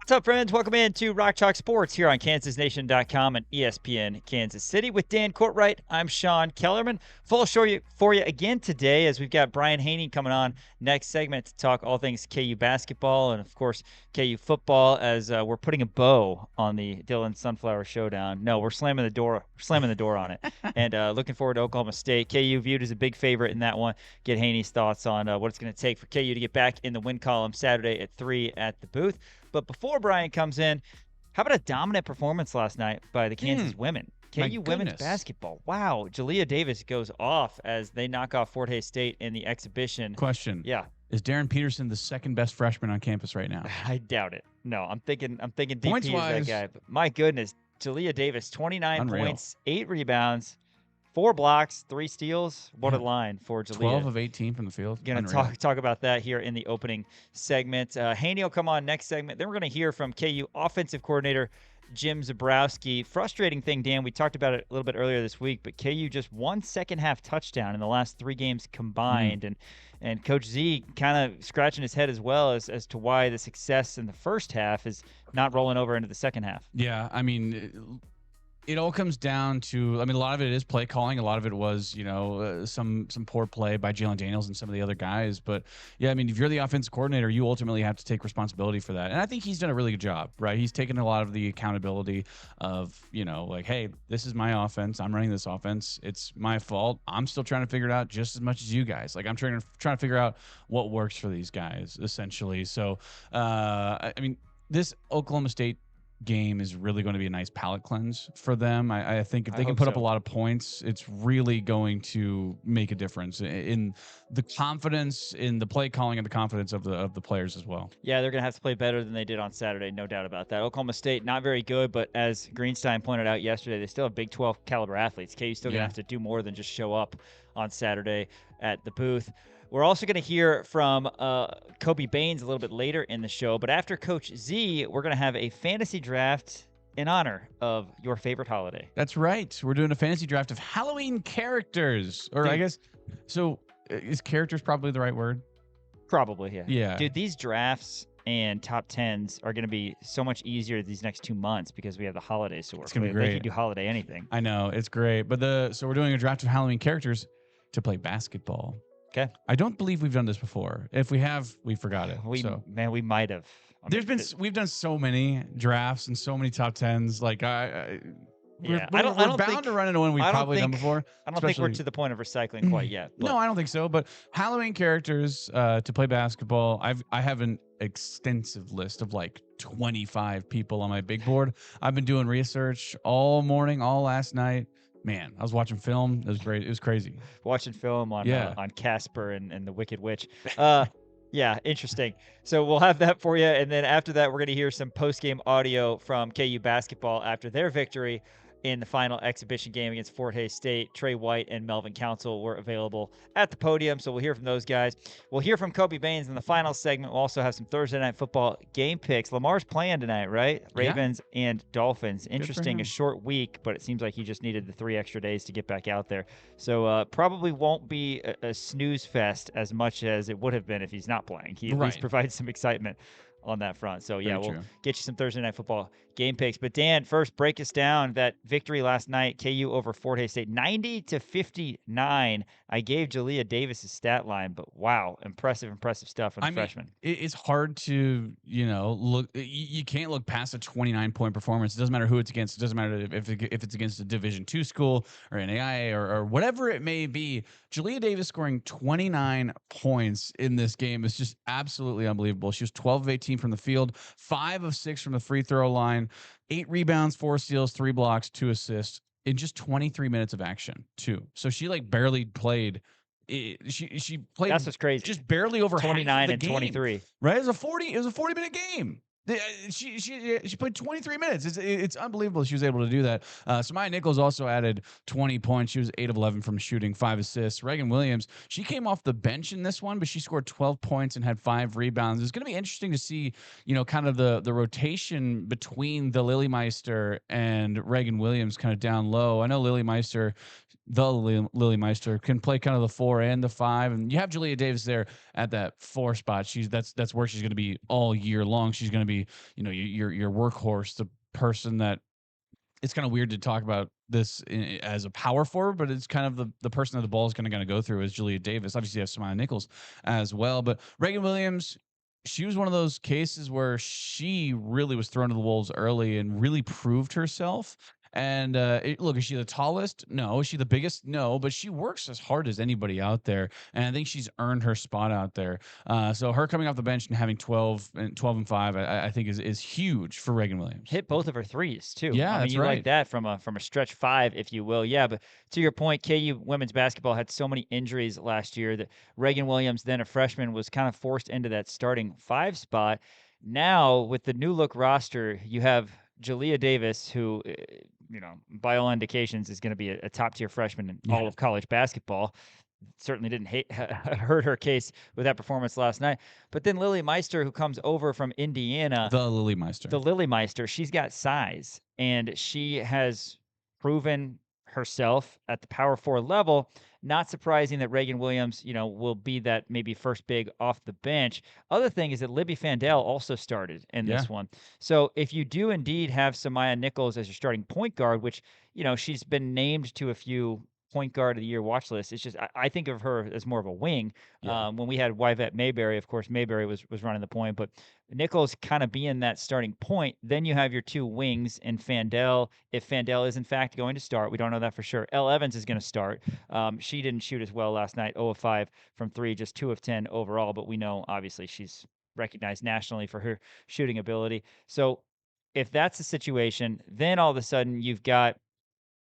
What's up, friends? Welcome in to Rock Chalk Sports here on KansasNation.com and ESPN Kansas City with Dan Courtwright. I'm Sean Kellerman. Full show for you again today as we've got Brian Hanni coming on next segment to talk all things KU basketball and, of course, KU football as we're putting a bow on the Dillon Sunflower Showdown. No, we're slamming the door on it. And looking forward to Oklahoma State. KU viewed as a big favorite in that one. Get Haney's thoughts on what it's going to take for KU to get back in the win column Saturday at 3 at the booth. But before Brian comes in, how about a dominant performance last night by the Kansas women? KU women's basketball. Wow. Jalea Davis goes off as they knock off Fort Hays State in the exhibition. Question. Yeah. Is Darren Peterson the second best freshman on campus right now? I doubt it. No, I'm thinking DP Points-wise, is that guy. But my goodness, Jalea Davis, 29 unreal. points, 8 rebounds, 4 blocks, 3 steals. What a line for Jalea. 12 of 18 from the field. Going to talk about that here in the opening segment. Haney will come on next segment. Then we're going to hear from KU offensive coordinator Jim Zebrowski. Frustrating thing, Dan, we talked about it a little bit earlier this week, but KU just one second-half touchdown in the last 3 games combined. And Coach Z kind of scratching his head as well as to why the success in the first half is not rolling over into the second half. Yeah, I mean, it all comes down to, a lot of it is play calling. A lot of it was, some poor play by Jalen Daniels and some of the other guys. But, yeah, if you're the offensive coordinator, you ultimately have to take responsibility for that. And I think he's done a really good job, right? He's taken a lot of the accountability of, hey, this is my offense. I'm running this offense. It's my fault. I'm still trying to figure it out just as much as you guys. I'm trying to figure out what works for these guys, essentially. So, this Oklahoma State game is really going to be a nice palate cleanse for them. I think if they can put up a lot of points, it's really going to make a difference in the confidence, in the play calling, and the confidence of the players as well. Yeah, they're going to have to play better than they did on Saturday, no doubt about that. Oklahoma State, not very good, but as Greenstein pointed out yesterday, they still have Big 12 caliber athletes. KU's still going to have to do more than just show up on Saturday at the booth. We're also going to hear from Kobe Baynes a little bit later in the show. But after Coach Z, we're going to have a fantasy draft in honor of your favorite holiday. That's right. We're doing a fantasy draft of Halloween characters. Or I guess, so is characters probably the right word? Probably, yeah. Yeah. Dude, these drafts and top 10s are going to be so much easier these next 2 months because we have the holidays to work. It's going to be great. They can do holiday anything. I know. It's great. But so we're doing a draft of Halloween characters to play basketball. Okay. I don't believe we've done this before. If we have, we forgot it. We might have. We've done so many drafts and so many top 10s. We're bound to run into one we've probably done before. I don't think we're to the point of recycling quite yet. No, I don't think so. But Halloween characters to play basketball. I have an extensive list of 25 people on my big board. I've been doing research all morning, all last night. Man, I was watching film. It was great. It was crazy. Watching film on Casper and the Wicked Witch. Yeah, interesting. So we'll have that for you. And then after that, we're going to hear some post-game audio from KU basketball after their victory in the final exhibition game against Fort Hays State. Trey White and Melvin Council were available at the podium, so we'll hear from those guys. We'll hear from Kobe Baynes in the final segment. We'll also have some Thursday Night Football game picks. Lamar's playing tonight, right? Ravens and Dolphins. Interesting, a short week, but it seems like he just needed the 3 extra days to get back out there. So probably won't be a snooze fest as much as it would have been if he's not playing. He at least provides some excitement on that front. So, yeah, we'll get you some Thursday Night Football game picks. But, Dan, first, break us down that victory last night, KU over Fort Hays State, 90-59. I gave Jalea Davis' stat line, but, wow, impressive stuff from the freshman. It's hard to, look. You can't look past a 29-point performance. It doesn't matter who it's against. It doesn't matter if it's against a Division II school or NAIA or whatever it may be. Jalea Davis scoring 29 points in this game is just absolutely unbelievable. She was 12 of 18 from the field, 5 of 6 from the free throw line, 8 rebounds, 4 steals, 3 blocks, 2 assists in just 23 minutes of action, too. So she barely played. She played. That's what's crazy. Just barely over 29 and game, 23. Right? It was a 40-minute game. She played 23 minutes. It's unbelievable she was able to do that. Samaya Nichols also added 20 points. She was 8 of 11 from shooting, 5 assists. Reagan Williams, she came off the bench in this one, but she scored 12 points and had 5 rebounds. It's going to be interesting to see, kind of the rotation between the Lily Meister and Reagan Williams kind of down low. I know Lily Meister can play kind of the 4 and the 5, and you have Jalea Davis there at that 4 spot. That's where she's going to be all year long. She's going to be be, your workhorse, the person that it's kind of weird to talk about this as a power forward, but it's kind of the person that the ball is going to go through is Julia Davis. Obviously, you have Samaya Nichols as well, but Reagan Williams, she was one of those cases where she really was thrown to the wolves early and really proved herself. And look, is she the tallest? No. Is she the biggest? No. But she works as hard as anybody out there, and I think she's earned her spot out there. So her coming off the bench and having 12 and 5, I think is huge for Reagan Williams. Hit both of her threes too. Yeah, I mean, that's you like right. that from a stretch five, if you will. Yeah, but to your point, KU women's basketball had so many injuries last year that Reagan Williams, then a freshman, was kind of forced into that starting five spot. Now, with the new look roster, you have Jalea Davis, who, by all indications, is going to be a top tier freshman in all Yeah. of college basketball. Certainly didn't hurt her case with that performance last night. But then Lily Meister, who comes over from Indiana, The Lily Meister. the Lily Meister, she's got size, and she has proven herself at the power four level. Not surprising that Reagan Williams, will be that maybe first big off the bench. Other thing is that Libby Fandel also started in Yeah. this one. So if you do indeed have Samaya Nichols as your starting point guard, which, she's been named to a few point guard of the year watch list. It's just I think of her as more of a wing. Yeah. When we had Yvette Mayberry, of course, Mayberry was running the point, but Nichols kind of being that starting point. Then you have your two wings in Fandel. If Fandel is in fact going to start, we don't know that for sure. Elle Evans is going to start. She didn't shoot as well last night, 0 of 5 from 3, just 2 of 10 overall, but we know obviously she's recognized nationally for her shooting ability. So if that's the situation, then all of a sudden you've got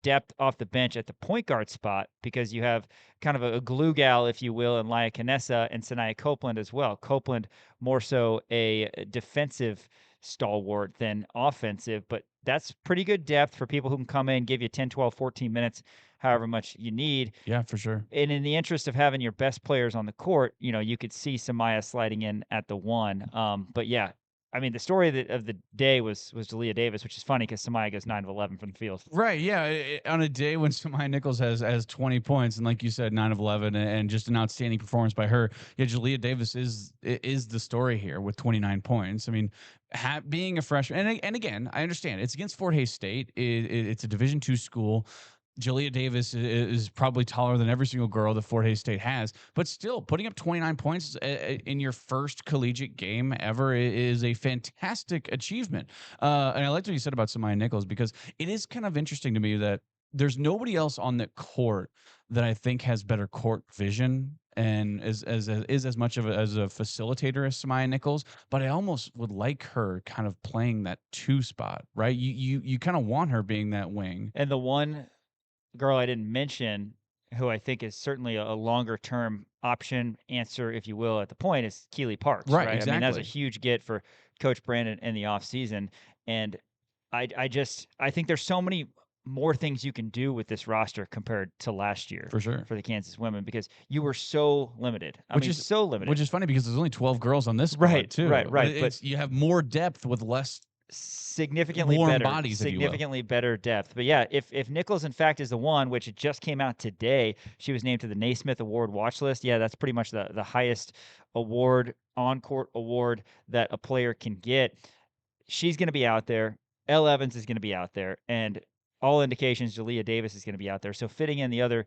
depth off the bench at the point guard spot because you have kind of a glue gal, if you will, in Laia Canessa and Sanaya Copeland as well. Copeland more so a defensive stalwart than offensive, but that's pretty good depth for people who can come in, give you 10, 12, 14 minutes, however much you need. Yeah, for sure. And in the interest of having your best players on the court, you could see Samaya sliding in at the one. But yeah, I mean, the story of the day was Jalea Davis, which is funny because Samaya goes 9 of 11 from the field. Right. Yeah. On a day when Samaya Nichols has 20 points and, like you said, 9 of 11 and just an outstanding performance by her. Yeah, Jalea Davis is the story here with 29 points. I mean, being a freshman, and again, I understand it's against Fort Hays State. It's a Division II school. Jalea Davis is probably taller than every single girl that Fort Hays State has, but still putting up 29 points in your first collegiate game ever is a fantastic achievement. And I liked what you said about Samaya Nichols because it is kind of interesting to me that there's nobody else on the court that I think has better court vision and is as much of as a facilitator as Samaya Nichols, but I almost would like her kind of playing that 2 spot, right? You kind of want her being that wing. And the one girl I didn't mention, who I think is certainly a longer term option answer, if you will, at the point is Keely Parks, Right, right? I mean, that's a exactly. huge get for Coach Brandon in the offseason. And I think there's so many more things you can do with this roster compared to last year For sure. for the Kansas women because you were so limited. Which is so limited. Which is funny because there's only 12 girls on this squad Right, too. right. But you have more depth with less significantly warm better bodies, if you will. significantly better depth. But yeah, if Nichols in fact is the one, which it just came out today, she was named to the Naismith Award watch list. Yeah, that's pretty much the highest award, on-court award that a player can get. She's going to be out there. Elle Evans is going to be out there, and all indications Jalea Davis is going to be out there. So fitting in the other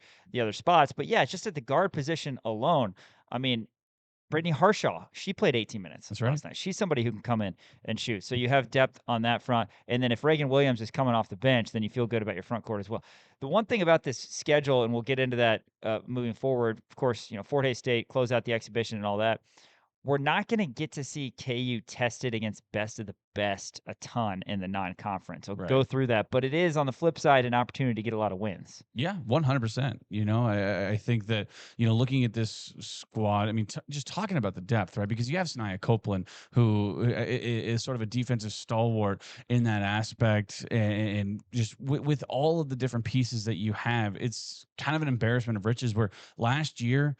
spots. But yeah, just at the guard position alone, I mean, Brittany Harshaw, she played 18 minutes That's right. last night. She's somebody who can come in and shoot. So you have depth on that front. And then if Reagan Williams is coming off the bench, then you feel good about your front court as well. The one thing about this schedule, and we'll get into that moving forward, of course, Fort Hays State, close out the exhibition and all that. We're not going to get to see KU tested against best of the best a ton in the non-conference. I'll go through that, but it is on the flip side an opportunity to get a lot of wins. Yeah, 100%. I think that, looking at this squad, I mean, just talking about the depth, right? Because you have Sanaya Copeland, who is sort of a defensive stalwart in that aspect. And just with all of the different pieces that you have, it's kind of an embarrassment of riches where last year,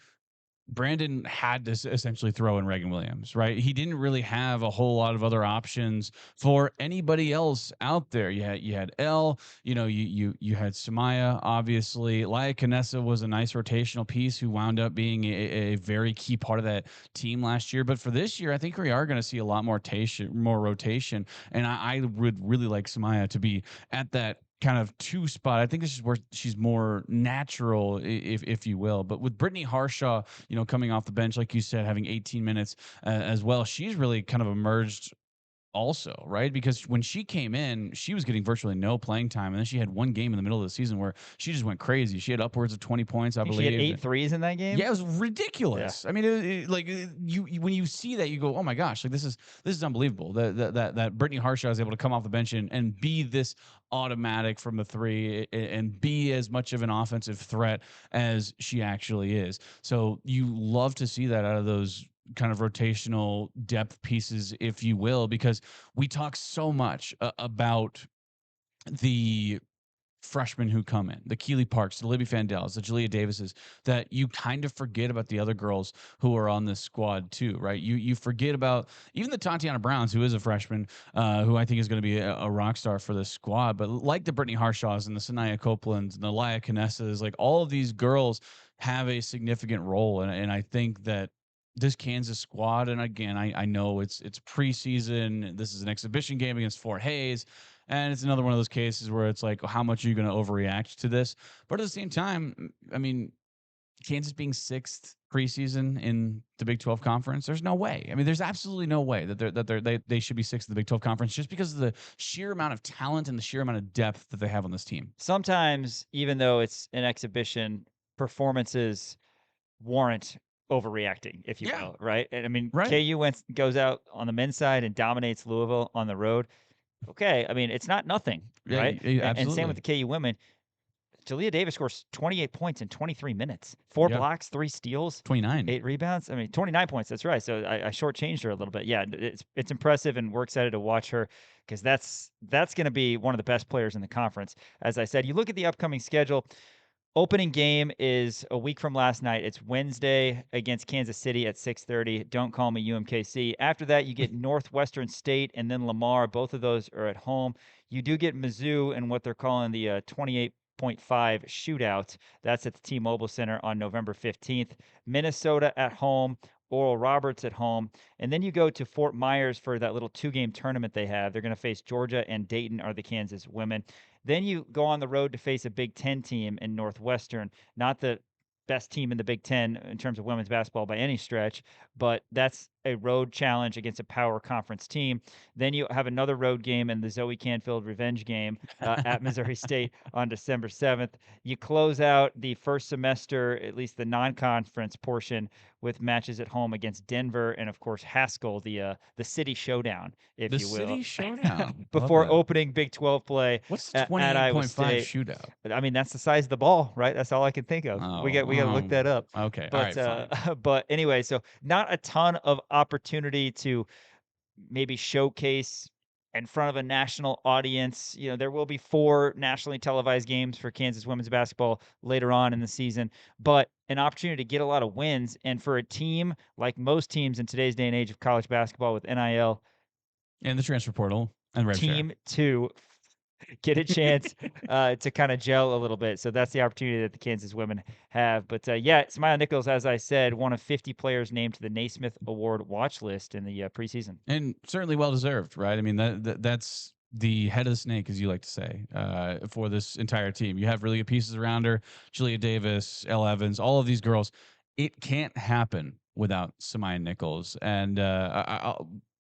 Brandon had to essentially throw in Reagan Williams, right? He didn't really have a whole lot of other options for anybody else out there. You had Elle, you had Samaya, obviously. Laia Canessa was a nice rotational piece who wound up being a very key part of that team last year. But for this year, I think we are going to see a lot more rotation, and I would really like Samaya to be at that kind of two spot. I think this is where she's more natural, if you will. But with Brittany Harshaw, coming off the bench, like you said, having 18 minutes as well, she's really kind of emerged also, right? Because when she came in, she was getting virtually no playing time, and then she had one game in the middle of the season where she just went crazy. She had upwards of 20 points, I believe. She had 8 threes in that game. Yeah, it was ridiculous. Yeah. I mean, you when you see that, you go, "Oh my gosh!" Like this is unbelievable. That Brittany Harshaw is able to come off the bench and be this automatic from the three and be as much of an offensive threat as she actually is. So you love to see that out of those kind of rotational depth pieces, if you will, because we talk so much about the freshmen who come in, the Keely Parks, the Libby Fandels, the Julia Davises, that you kind of forget about the other girls who are on this squad too, right? You forget about even the Tatiana Browns, who is a freshman, who I think is going to be a rock star for this squad. But like the Brittany Harshaws and the Sanaya Copelands and the Laia Canessas, like all of these girls have a significant role. And I think that this Kansas squad, and again, I know it's preseason. This is an exhibition game against Fort Hays. And it's another one of those cases where it's like, how much are you going to overreact to this? But at the same time, I mean, Kansas being 6th preseason in the Big 12 conference, there's no way. I mean, there's absolutely no way that they should be 6th in the Big 12 conference just because of the sheer amount of talent and the sheer amount of depth that they have on this team. Sometimes, even though it's an exhibition, performances warrant overreacting, if you will, right? And I mean, right. KU goes out on the men's side and dominates Louisville on the road. Okay, I mean, it's not nothing, right? Yeah, and same with the KU women. Jalea Davis scores 28 points in 23 minutes, 4 blocks, 3 steals, 29, 8 rebounds. I mean, 29 points. That's right. So I shortchanged her a little bit. Yeah, it's impressive, and we're excited to watch her because that's going to be one of the best players in the conference. As I said, you look at the upcoming schedule. Opening game is a week from last night. It's Wednesday against Kansas City at 6:30. Don't call me UMKC. After that, you get Northwestern State and then Lamar. Both of those are at home. You do get Mizzou and what they're calling the 28.5 shootout. That's at the T-Mobile Center on November 15th. Minnesota at home. Oral Roberts at home. And then you go to Fort Myers for that little 2-game tournament they have. They're going to face Georgia, and Dayton are the Kansas women. Then you go on the road to face a Big Ten team in Northwestern, not the best team in the Big Ten in terms of women's basketball by any stretch, but that's a road challenge against a power conference team. Then you have another road game in the Zoe Canfield revenge game at Missouri State on December 7th. You close out the first semester, at least the non-conference portion, with matches at home against Denver and, of course, Haskell, the city showdown, if you will. The city showdown. Before opening Big 12 play. What's the 28.5 shootout? I mean, that's the size of the ball, right? That's all I can think of. We got to look that up. Okay. But, all right, fine. But anyway, so not a ton of opportunity to maybe showcase in front of a national audience. There will be 4 nationally televised games for Kansas women's basketball later on in the season, but an opportunity to get a lot of wins. And for a team like most teams in today's day and age of college basketball with NIL and the transfer portal and rev team share, to get a chance to kind of gel a little bit. So that's the opportunity that the Kansas women have. But yeah, Samaya Nichols, as I said, one of 50 players named to the Naismith Award watch list in the preseason. And certainly well-deserved, right? I mean, that's the head of the snake, as you like to say, for this entire team. You have really good pieces around her. Julia Davis, Elle Evans, all of these girls. It can't happen without Samaya Nichols. And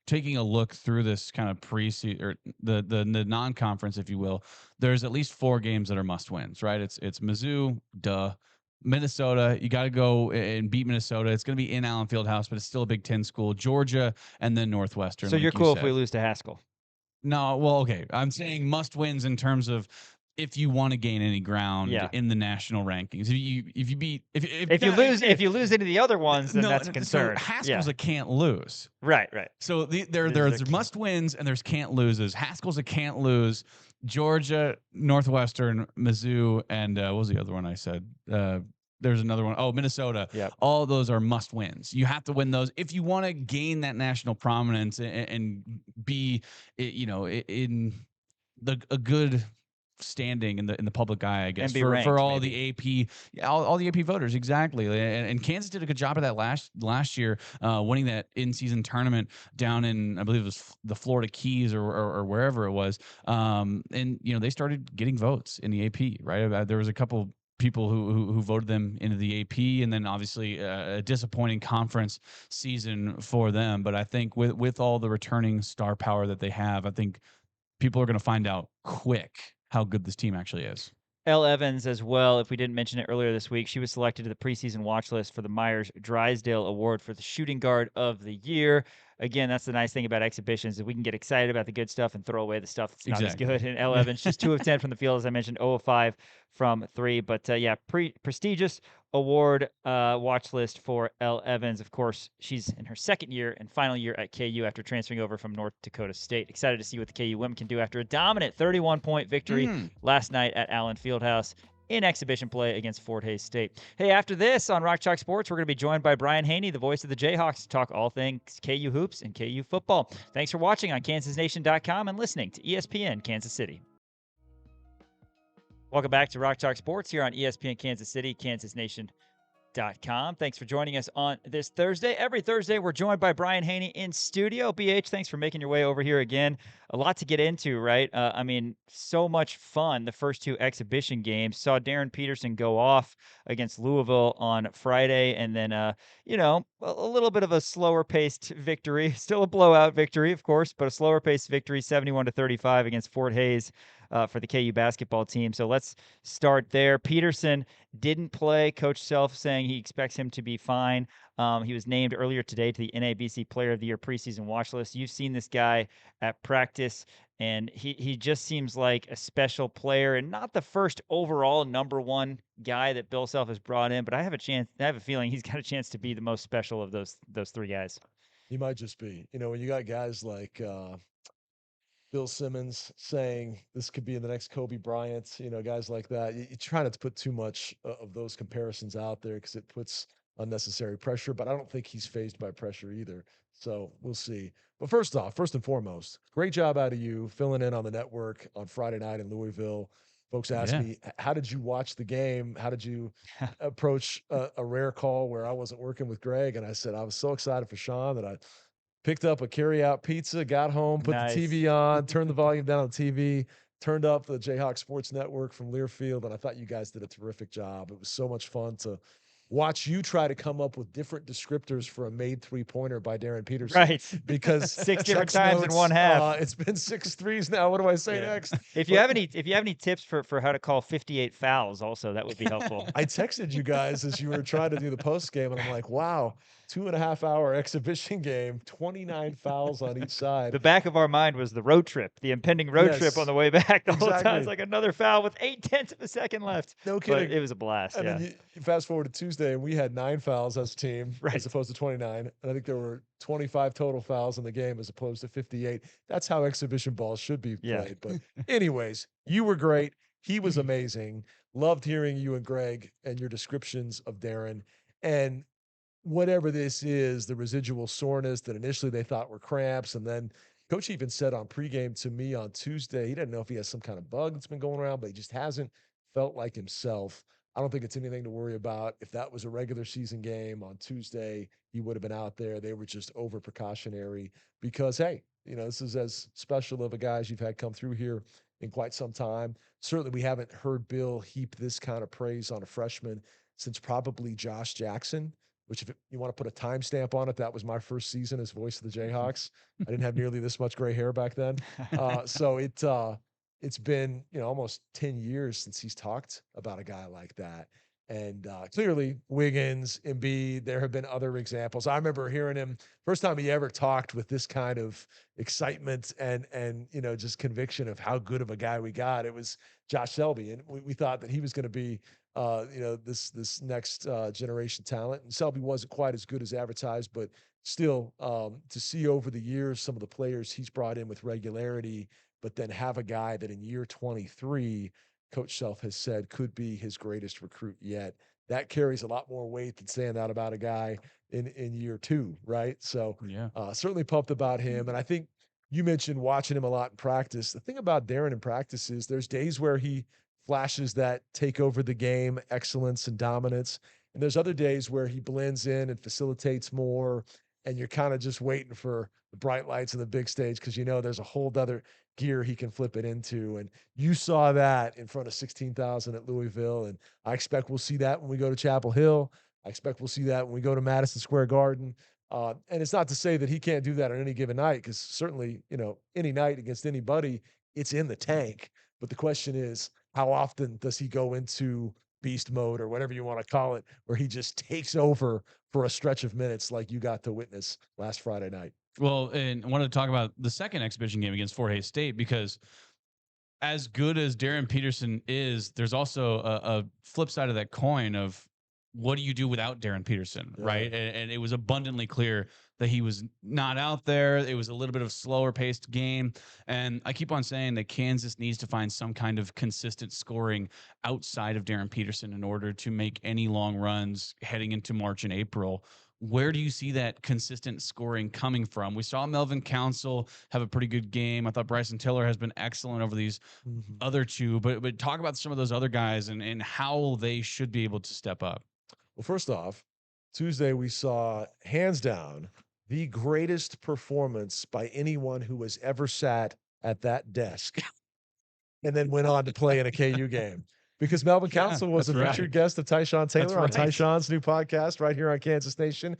taking a look through this kind of pre-season or the non-conference, if you will, there's at least 4 games that are must-wins, right? It's Mizzou, Minnesota, you got to go and beat Minnesota. It's going to be in Allen Fieldhouse, but it's still a Big Ten school. Georgia, and then Northwestern. So you're cool if we lose to Haskell? No, well, okay. I'm saying must-wins in terms of if you want to gain any ground in the national rankings. If you lose any of the other ones, then that's a concern. So Haskell's a can't lose. Right. So there's must wins and there's can't loses. Haskell's a can't lose. Georgia, Northwestern, Mizzou, and what was the other one I said? There's another one. Oh, Minnesota. Yep. All those are must wins. You have to win those if you want to gain that national prominence and be, in a good standing in the public eye, I guess, And be for ranked, all maybe. the AP, all the AP voters. Exactly. And Kansas did a good job of that last year, winning that in-season tournament down in, I believe it was the Florida Keys or wherever it was. And they started getting votes in the AP, right? There was a couple people who voted them into the AP, and then obviously a disappointing conference season for them. But I think with all the returning star power that they have, I think people are going to find out quick how good this team actually is. Elle Evans as well, if we didn't mention it earlier this week, she was selected to the preseason watch list for the Myers Drysdale Award for the Shooting Guard of the Year. Again, that's the nice thing about exhibitions, is we can get excited about the good stuff and throw away the stuff that's not Exactly. as good. And Elle Evans, just 2 of 10 from the field, as I mentioned, 0 of 5 from 3. But yeah, prestigious award watch list for Elle Evans. Of course, she's in her second year and final year at KU after transferring over from North Dakota State. Excited to see what the KU women can do after a dominant 31-point victory last night at Allen Fieldhouse in exhibition play against Fort Hays State. Hey, after this on Rock Chalk Sports, we're going to be joined by Brian Hanni, the voice of the Jayhawks, to talk all things KU hoops and KU football. Thanks for watching on KansasNation.com and listening to ESPN Kansas City. Welcome back to Rock Chalk Sports here on ESPN Kansas City, KansasNation.com. Thanks for joining us on this Thursday. Every Thursday, we're joined by Brian Hanni in studio. BH, thanks for making your way over here again. A lot to get into, right? I mean, so much fun. The first 2 exhibition games. Saw Darren Peterson go off against Louisville on Friday, and then, a little bit of a slower-paced victory. Still a blowout victory, of course, but a slower-paced victory, 71-35 against Fort Hays. For the KU basketball team. So let's start there. Peterson didn't play. Coach Self saying he expects him to be fine. He was named earlier today to the NABC Player of the Year preseason watch list. You've seen this guy at practice, and he just seems like a special player and not the first overall #1 guy that Bill Self has brought in, but I have a feeling he's got a chance to be the most special of those 3 guys. He might just be. When you got guys like Bill Simmons saying this could be in the next Kobe Bryant, guys like that. You try not to put too much of those comparisons out there because it puts unnecessary pressure, but I don't think he's fazed by pressure either. So we'll see. But first and foremost, great job out of you filling in on the network on Friday night in Louisville. Folks asked me, how did you watch the game? How did you approach a rare call where I wasn't working with Greg? And I said, I was so excited for Sean that I picked up a carry-out pizza, got home, put the TV on, turned the volume down on the TV, turned up the Jayhawks Sports Network from Learfield, and I thought you guys did a terrific job. It was so much fun to watch you try to come up with different descriptors for a made 3-pointer by Darren Peterson. Right. Because 6 different times in one half. It's been 6 threes now. What do I say next? If you have any tips for how to call 58 fouls, also, that would be helpful. I texted you guys as you were trying to do the post game, and I'm like, wow, 2.5-hour exhibition game, 29 fouls on each side. The back of our mind was the road trip, the impending road trip on the way back. The whole time, it's like another foul with 0.8 of a second left. No kidding. But it was a blast. And then you fast forward to Tuesday, and we had 9 fouls as a team, as opposed to 29. And I think there were 25 total fouls in the game as opposed to 58. That's how exhibition ball should be played. But anyways, you were great. He was amazing. Loved hearing you and Greg and your descriptions of Darren. And whatever this is, the residual soreness that initially they thought were cramps. And then Coach even said on pregame to me on Tuesday, he didn't know if he has some kind of bug that's been going around, but he just hasn't felt like himself. I don't think it's anything to worry about. If that was a regular season game on Tuesday, he would have been out there. They were just over precautionary because, hey, this is as special of a guy as you've had come through here in quite some time. Certainly we haven't heard Bill heap this kind of praise on a freshman since probably Josh Jackson, which if you want to put a timestamp on it, that was my first season as voice of the Jayhawks. I didn't have nearly this much gray hair back then. So it's been, almost 10 years since he's talked about a guy like that. And clearly Wiggins, Embiid, there have been other examples. I remember hearing him first time he ever talked with this kind of excitement and just conviction of how good of a guy we got. It was Josh Selby. And we thought that he was going to be, this next generation talent. And Selby wasn't quite as good as advertised, but still to see over the years some of the players he's brought in with regularity, but then have a guy that in year 23 Coach Self has said could be his greatest recruit yet. That carries a lot more weight than saying that about a guy in year 2, right? So certainly pumped about him. And I think you mentioned watching him a lot in practice. The thing about Darren in practice is there's days where he flashes that take over the game excellence and dominance. And there's other days where he blends in and facilitates more, and you're kind of just waiting for the bright lights of the big stage because there's a whole other gear he can flip it into. And you saw that in front of 16,000 at Louisville, and I expect we'll see that when we go to Chapel Hill. I expect we'll see that when we go to Madison Square Garden. And it's not to say that he can't do that on any given night, because certainly, any night against anybody, it's in the tank. But the question is, how often does he go into beast mode, or whatever you want to call it, where he just takes over for a stretch of minutes like you got to witness last Friday night? Well, and I wanted to talk about the second exhibition game against Fort Hays State, because as good as Darren Peterson is, there's also a flip side of that coin of what do you do without Darren Peterson, right? And it was abundantly clear that he was not out there. It was a little bit of a slower paced game. And I keep on saying that Kansas needs to find some kind of consistent scoring outside of Darren Peterson in order to make any long runs heading into March and April. Where do you see that consistent scoring coming from? We saw Melvin Council have a pretty good game. I thought Bryson Tiller has been excellent over these other two, but talk about some of those other guys and how they should be able to step up. Well, first off, Tuesday we saw, hands down, the greatest performance by anyone who has ever sat at that desk and then went on to play in a KU game. Because Melvin Council was a featured guest of Tyshawn Taylor on Tyshawn's new podcast right here on Kansas Nation.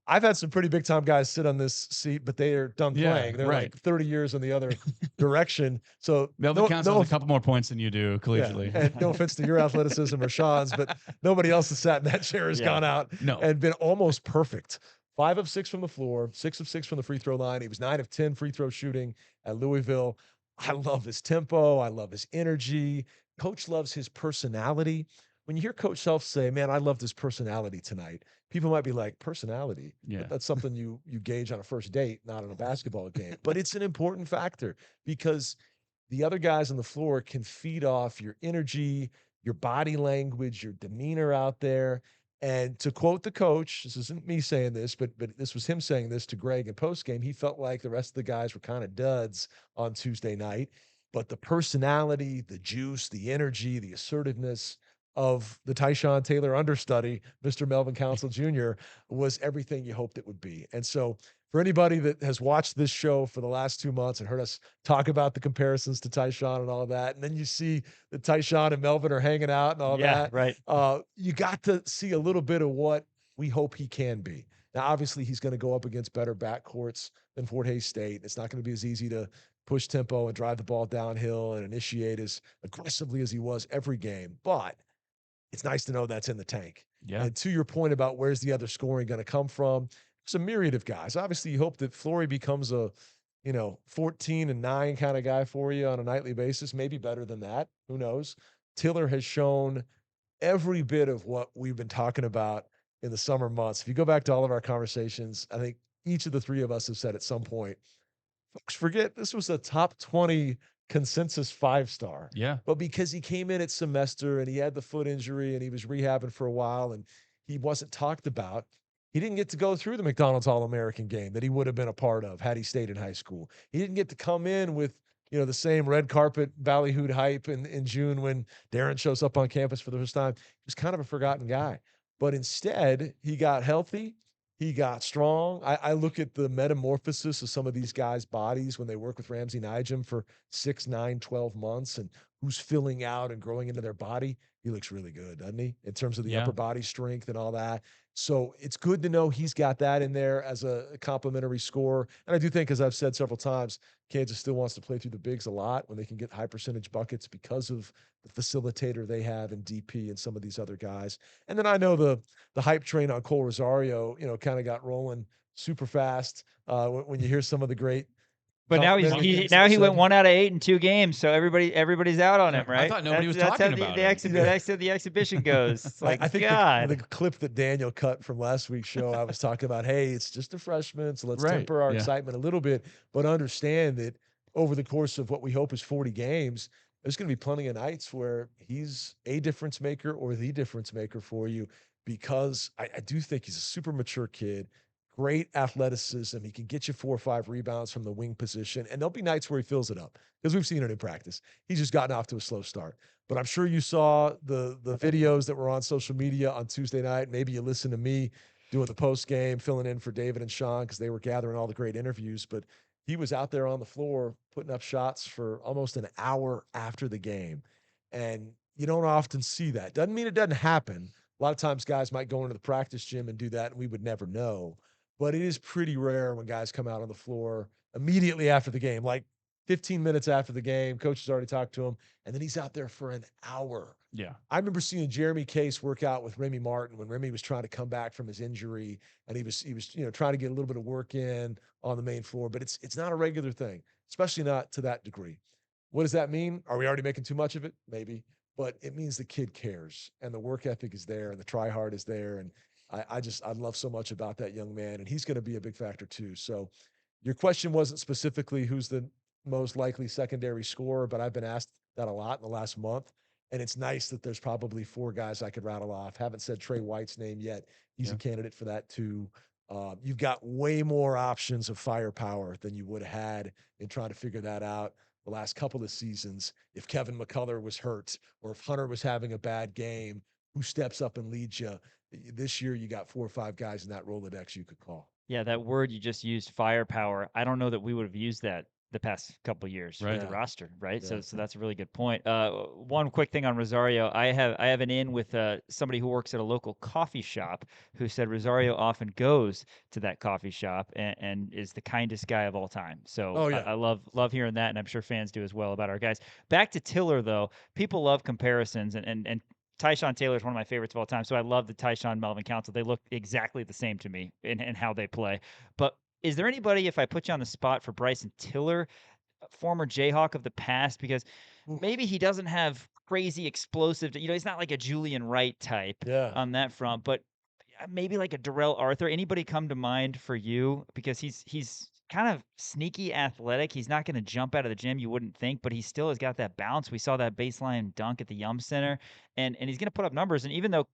I've had some pretty big-time guys sit on this seat, but they are done playing. They're like 30 years in the other direction. So Melvin Council has a couple more points than you do collegiately. Yeah. And no offense to your athleticism or Sean's, but nobody else has sat in that chair has gone out and been almost perfect. 5 of 6 from the floor, 6 of 6 from the free throw line. He was 9 of 10 free throw shooting at Louisville. I love his tempo. I love his energy. Coach loves his personality. When you hear Coach Self say, man, I loved his personality tonight, people might be like, personality? Yeah. But that's something you gauge on a first date, not on a basketball game. But it's an important factor, because the other guys on the floor can feed off your energy, your body language, your demeanor out there. And to quote the coach, this isn't me saying this, but this was him saying this to Greg in postgame, he felt like the rest of the guys were kind of duds on Tuesday night. But the personality, the juice, the energy, the assertiveness of the Tyshawn Taylor understudy, Mr. Melvin Council Jr., was everything you hoped it would be. And so for anybody that has watched this show for the last 2 months and heard us talk about the comparisons to Tyshawn and all of that, and then you see that Tyshawn and Melvin are hanging out and all that, right. You got to see a little bit of what we hope he can be. Now, obviously, he's going to go up against better backcourts than Fort Hays State. It's not going to be as easy to push tempo and drive the ball downhill and initiate as aggressively as he was every game. But it's nice to know that's in the tank. Yeah. And to your point about where's the other scoring going to come from, it's a myriad of guys. Obviously, you hope that Flory becomes a 14-9 kind of guy for you on a nightly basis, maybe better than that. Who knows? Tiller has shown every bit of what we've been talking about in the summer months. If you go back to all of our conversations, I think each of the three of us have said at some point, folks, forget this was a top 20 consensus 5-star. Yeah. But because he came in at semester and he had the foot injury and he was rehabbing for a while and he wasn't talked about, he didn't get to go through the McDonald's All-American game that he would have been a part of had he stayed in high school. He didn't get to come in with, the same red carpet ballyhooed hype in June when Darren shows up on campus for the first time. He was kind of a forgotten guy. But instead, he got healthy. He got strong. I look at the metamorphosis of some of these guys' bodies when they work with Ramsey Nijum for 6, 9, 12 months and who's filling out and growing into their body. He looks really good, doesn't he? In terms of the upper body strength and all that. So it's good to know he's got that in there as a complimentary scorer. And I do think, as I've said several times, Kansas still wants to play through the bigs a lot when they can get high percentage buckets because of the facilitator they have in DP and some of these other guys. And then I know the hype train on Cole Rosario, kind of got rolling super fast when you hear some of the great. But now he went 1 out of 8 in 2 games, so everybody's out on him, right? I thought nobody was talking about him. That's how the exhibition goes. It's like, I think God. the clip that Daniel cut from last week's show, I was talking about, hey, it's just a freshman, so let's temper our excitement a little bit, but understand that over the course of what we hope is 40 games, there's going to be plenty of nights where he's a difference maker or the difference maker for you, because I do think he's a super mature kid, great athleticism. He can get you 4 or 5 rebounds from the wing position, and there'll be nights where he fills it up because we've seen it in practice. He's just gotten off to a slow start. But I'm sure you saw the videos that were on social media on Tuesday night. Maybe you listened to me doing the post game, filling in for David and Sean because they were gathering all the great interviews. But he was out there on the floor putting up shots for almost an hour after the game. And you don't often see that. Doesn't mean it doesn't happen. A lot of times guys might go into the practice gym and do that, and we would never know. But it is pretty rare when guys come out on the floor immediately after the game, like 15 minutes after the game, coach has already talked to him, and then he's out there for an hour. Yeah. I remember seeing Jeremy Case work out with Remy Martin when Remy was trying to come back from his injury, and he was trying to get a little bit of work in on the main floor, but it's not a regular thing, especially not to that degree. What does that mean? Are we already making too much of it? Maybe, but it means the kid cares and the work ethic is there and the try hard is there. And I love so much about that young man, and he's going to be a big factor too. So your question wasn't specifically who's the most likely secondary scorer, but I've been asked that a lot in the last month. And it's nice that there's probably 4 guys I could rattle off. Haven't said Trey White's name yet. He's a candidate for that too. You've got way more options of firepower than you would have had in trying to figure that out the last couple of seasons. If Kevin McCullough was hurt or if Hunter was having a bad game, who steps up and leads you? This year, you got 4 or 5 guys in that Rolodex you could call. Yeah, that word you just used, firepower. I don't know that we would have used that the past couple of years with the roster, right? Yeah. So that's a really good point. One quick thing on Rosario, I have an in with somebody who works at a local coffee shop who said Rosario often goes to that coffee shop and is the kindest guy of all time. So I love hearing that, and I'm sure fans do as well about our guys. Back to Tiller though, people love comparisons, and Tyshawn Taylor is one of my favorites of all time, so I love the Tyshawn Melvin Council. They look exactly the same to me in how they play. But is there anybody, if I put you on the spot for Bryson Tiller, former Jayhawk of the past, because maybe he doesn't have crazy explosive, he's not like a Julian Wright type on that front, but maybe like a Darrell Arthur. Anybody come to mind for you? Because he's kind of sneaky athletic. He's not going to jump out of the gym, you wouldn't think, but he still has got that bounce. We saw that baseline dunk at the Yum Center, and he's going to put up numbers. And even though,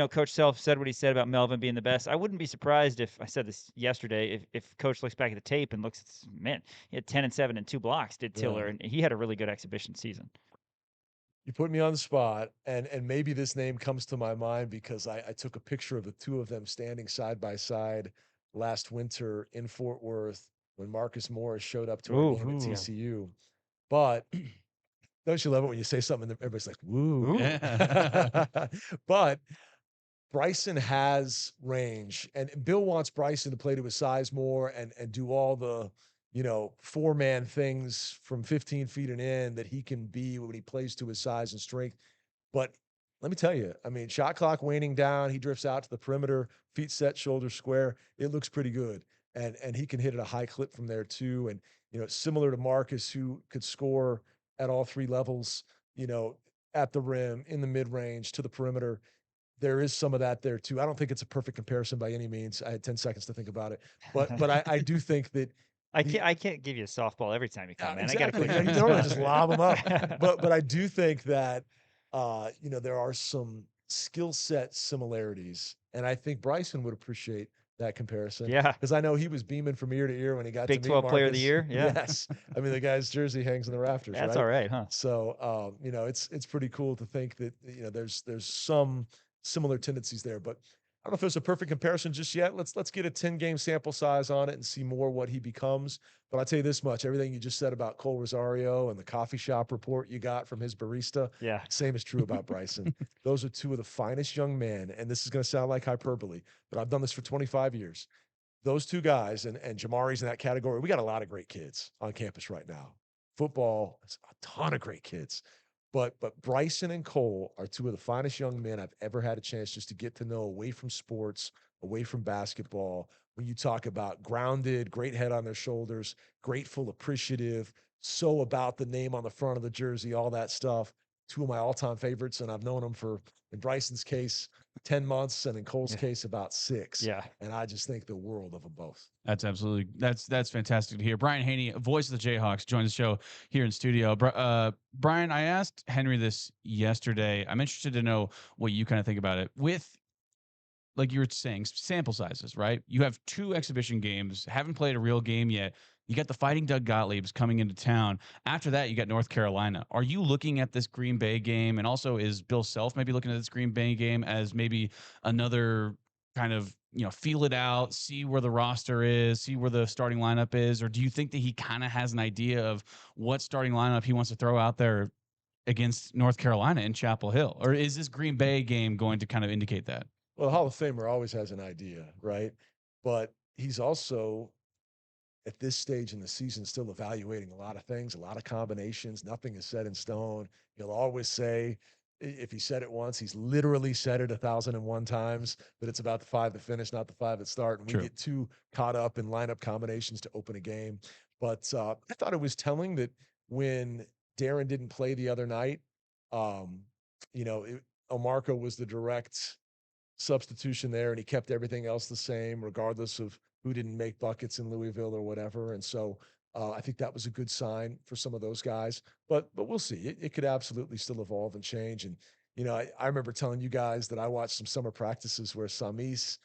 Coach Self said what he said about Melvin being the best, I wouldn't be surprised if I said this yesterday, if Coach looks back at the tape and looks, man, he had 10 and 7 and 2 blocks, did Tiller, and he had a really good exhibition season. You put me on the spot, and maybe this name comes to my mind because I took a picture of the 2 of them standing side by side last winter in Fort Worth when Marcus Morris showed up to our game at TCU. But don't you love it when you say something and everybody's like, woo. But Bryson has range, and Bill wants Bryson to play to his size more and do all the, 4-man things from 15 feet and in that he can be when he plays to his size and strength. But let me tell you, I mean, shot clock waning down, he drifts out to the perimeter, feet set, shoulders square. It looks pretty good. And he can hit at a high clip from there too. And, similar to Marcus, who could score at all 3 levels, at the rim, in the mid-range, to the perimeter. There is some of that there too. I don't think it's a perfect comparison by any means. I had 10 seconds to think about it, but I do think that I can't give you a softball every time you come, man. Exactly. You don't want to just lob them up. But I do think that there are some skill set similarities, and I think Bryson would appreciate that comparison. Yeah, because I know he was beaming from ear to ear when he got Big to meet 12 Marcus. Player of the Year. Yeah. Yes, I mean the guy's jersey hangs in the rafters. That's right? all right, huh? So it's pretty cool to think that there's some similar tendencies there, but I don't know if there's a perfect comparison just yet. Let's get a 10-game sample size on it and see more what he becomes. But I'll tell you this much: everything you just said about Cole Rosario and the coffee shop report you got from his barista, same is true about Bryson. Those are 2 of the finest young men, and this is going to sound like hyperbole, but I've done this for 25 years. Those 2 guys, and Jamari's in that category. We got a lot of great kids on campus right now. Football, it's a ton of great kids. But Bryson and Cole are 2 of the finest young men I've ever had a chance just to get to know away from sports, away from basketball. When you talk about grounded, great head on their shoulders, grateful, appreciative, so about the name on the front of the jersey, all that stuff. two of my all-time favorites, and I've known them for, in Bryson's case, 10 months, and in Cole's case, about 6. Yeah. And I just think the world of them both. That's absolutely that's fantastic to hear. Brian Hanni, voice of the Jayhawks, joins the show here in studio. Brian, I asked Henry this yesterday. I'm interested to know what you kind of think about it. With, like you were saying, sample sizes, right? You have 2 exhibition games, haven't played a real game yet. You got the Fighting Doug Gottliebs coming into town. After that, you got North Carolina. Are you looking at this Green Bay game? And also, is Bill Self maybe looking at this Green Bay game as maybe another kind of, feel it out, see where the roster is, see where the starting lineup is? Or do you think that he kind of has an idea of what starting lineup he wants to throw out there against North Carolina in Chapel Hill? Or is this Green Bay game going to kind of indicate that? Well, the Hall of Famer always has an idea, right? But he's also, at this stage in the season, still evaluating a lot of things, a lot of combinations. Nothing is set in stone. He'll always say, if he said it once, he's literally said it 1,001 times, but it's about the 5 that finish, not the 5 that start. And we True. get too caught up in lineup combinations to open a game. But I thought it was telling that when Darren didn't play the other night, Omarco was the direct substitution there, and he kept everything else the same, regardless of who didn't make buckets in Louisville or whatever. And so I think that was a good sign for some of those guys. But we'll see. It could absolutely still evolve and change. And I remember telling you guys that I watched some summer practices where Samis,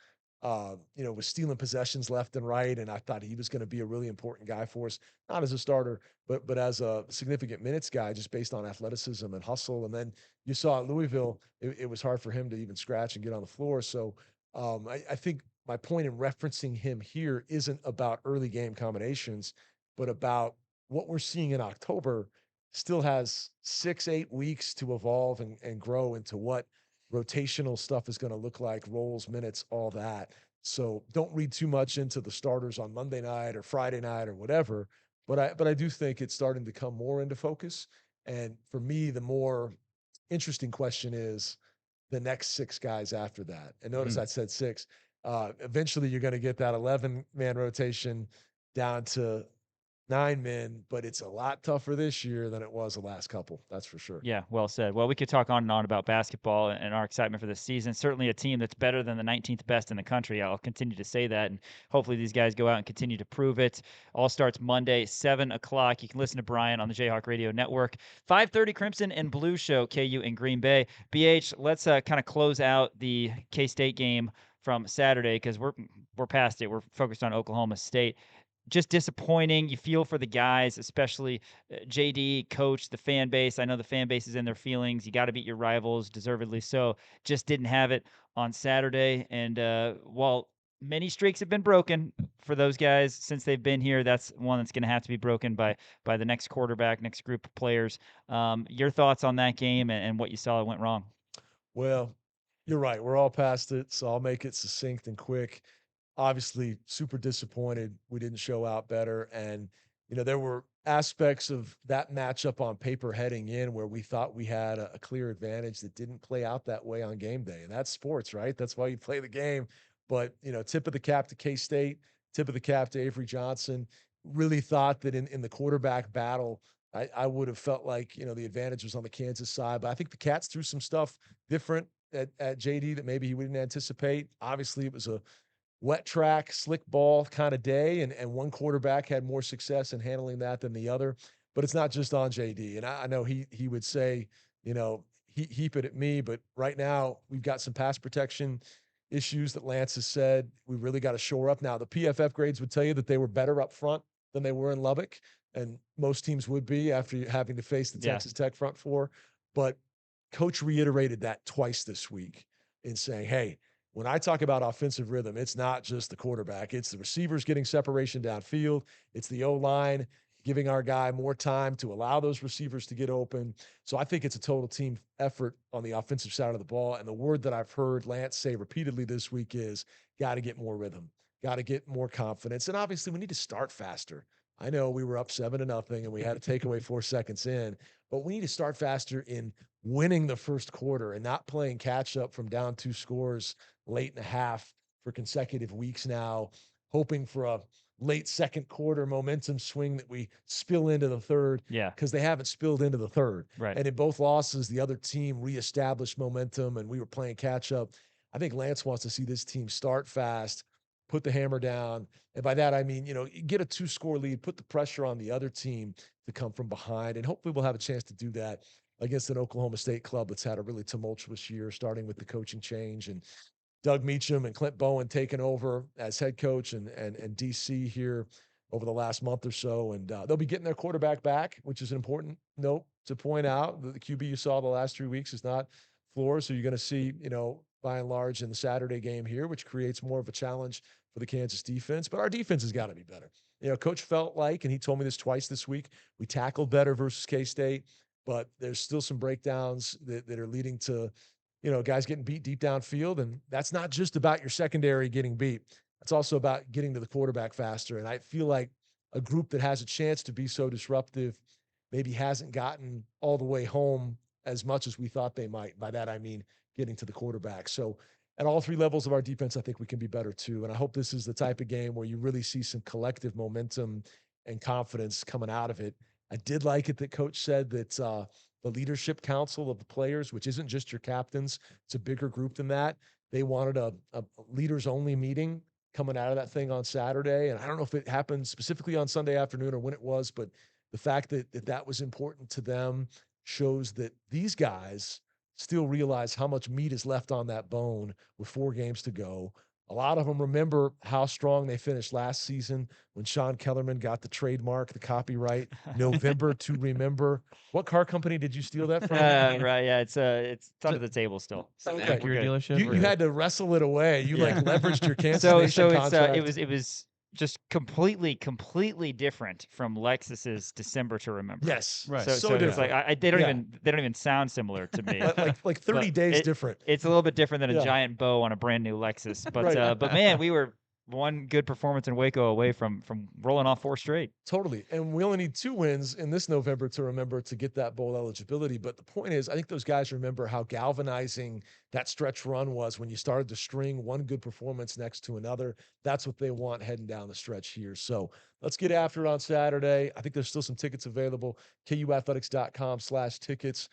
was stealing possessions left and right, and I thought he was going to be a really important guy for us, not as a starter, but as a significant minutes guy, just based on athleticism and hustle. And then you saw at Louisville, it was hard for him to even scratch and get on the floor. So I think my point in referencing him here isn't about early game combinations, but about what we're seeing in October still has 6-8 weeks to evolve and grow into what rotational stuff is going to look like, roles, minutes, all that. So don't read too much into the starters on Monday night or Friday night or whatever. But I do think it's starting to come more into focus. And for me, the more interesting question is the next 6 guys after that. And notice I said 6. Eventually, you're going to get that 11-man rotation down to 9 men, but it's a lot tougher this year than it was the last couple. That's for sure. Yeah, well said. Well, we could talk on and on about basketball and our excitement for this season. Certainly a team that's better than the 19th best in the country. I'll continue to say that, and hopefully these guys go out and continue to prove it. All starts Monday, 7 o'clock. You can listen to Brian on the Jayhawk Radio Network. 5:30 Crimson and Blue Show, KU in Green Bay. BH, let's kind of close out the K-State game from Saturday because we're past it. We're focused on Oklahoma State. Just disappointing. You feel for the guys, especially JD, coach, the fan base. I know the fan base is in their feelings. You got to beat your rivals, deservedly so. Just didn't have it on Saturday. And while many streaks have been broken for those guys since they've been here, that's one that's going to have to be broken by the next quarterback, next group of players. Your thoughts on that game and what you saw that went wrong? Well, you're right. We're all past it, so I'll make it succinct and quick. Obviously, super disappointed we didn't show out better. And, there were aspects of that matchup on paper heading in where we thought we had a clear advantage that didn't play out that way on game day. And that's sports, right? That's why you play the game. But, tip of the cap to K-State, tip of the cap to Avery Johnson. Really thought that in the quarterback battle, I would have felt like, the advantage was on the Kansas side. But I think the Cats threw some stuff different at JD that maybe he wouldn't anticipate. Obviously, it was a wet track, slick ball kind of day, and one quarterback had more success in handling that than the other. But it's not just on JD. And I know he would say, heap it at me, but right now we've got some pass protection issues that Lance has said we really got to shore up. Now, the PFF grades would tell you that they were better up front than they were in Lubbock, and most teams would be after having to face the Texas Tech front four. But Coach reiterated that twice this week in saying, hey, when I talk about offensive rhythm, it's not just the quarterback. It's the receivers getting separation downfield. It's the O-line giving our guy more time to allow those receivers to get open. So I think it's a total team effort on the offensive side of the ball. And the word that I've heard Lance say repeatedly this week is got to get more rhythm, got to get more confidence. And obviously we need to start faster. I know we were up 7-0 and we had to take away 4 seconds in, but we need to start faster in winning the first quarter and not playing catch up from down 2 scores late in the half for consecutive weeks now, hoping for a late second quarter momentum swing that we spill into the third. Yeah. Because they haven't spilled into the third. Right. And in both losses, the other team reestablished momentum and we were playing catch up. I think Lance wants to see this team start fast, put the hammer down. And by that, I mean, get a 2-score lead, put the pressure on the other team to come from behind. And hopefully we'll have a chance to do that against an Oklahoma State club that's had a really tumultuous year, starting with the coaching change and Doug Meacham and Clint Bowen taking over as head coach and DC here over the last month or so. And they'll be getting their quarterback back, which is an important note to point out. The QB you saw the last 3 weeks is not Flores. So you're going to see, by and large in the Saturday game here, which creates more of a challenge for the Kansas defense. But our defense has got to be better. Coach felt like, and he told me this twice this week, we tackled better versus K-State, but there's still some breakdowns that are leading to, guys getting beat deep downfield. And that's not just about your secondary getting beat. It's also about getting to the quarterback faster. And I feel like a group that has a chance to be so disruptive maybe hasn't gotten all the way home as much as we thought they might. By that, I mean getting to the quarterback. So at all 3 levels of our defense, I think we can be better too. And I hope this is the type of game where you really see some collective momentum and confidence coming out of it. I did like it that Coach said that the leadership council of the players, which isn't just your captains, it's a bigger group than that. They wanted a leaders only meeting coming out of that thing on Saturday. And I don't know if it happened specifically on Sunday afternoon or when it was, but the fact that was important to them shows that these guys still realize how much meat is left on that bone with 4 games to go. A lot of them remember how strong they finished last season when Sean Kellerman got the trademark, the copyright, November to Remember. What car company did you steal that from? Right, yeah, it's under the table still. So okay. Acura dealership. You had to wrestle it away. You leveraged your Kansas so Nation contract. it was just completely different from Lexus's December to Remember. Yes, right. So it's like they don't even sound similar to me. like 30 days different. It's a little bit different than a giant bow on a brand new Lexus. But right. But man, we were one good performance in Waco away from rolling off 4 straight. Totally. And we only need 2 wins in this November to remember to get that bowl eligibility. But the point is, I think those guys remember how galvanizing that stretch run was when you started to string one good performance next to another. That's what they want heading down the stretch here. So let's get after it on Saturday. I think there's still some tickets available. KUathletics.com/tickets.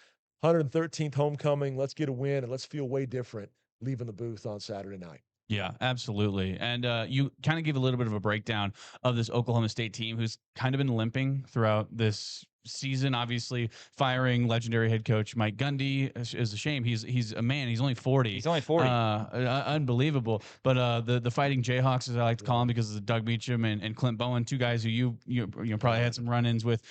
113th homecoming. Let's get a win and let's feel way different leaving the booth on Saturday night. Yeah, absolutely. And you kind of give a little bit of a breakdown of this Oklahoma State team who's kind of been limping throughout this season. Obviously, firing legendary head coach Mike Gundy is a shame. He's a man. He's only 40. He's only 40. Unbelievable. But the Fighting Jayhawks, as I like to call them, because of Doug Meacham and Clint Bowen, 2 guys who you probably had some run-ins with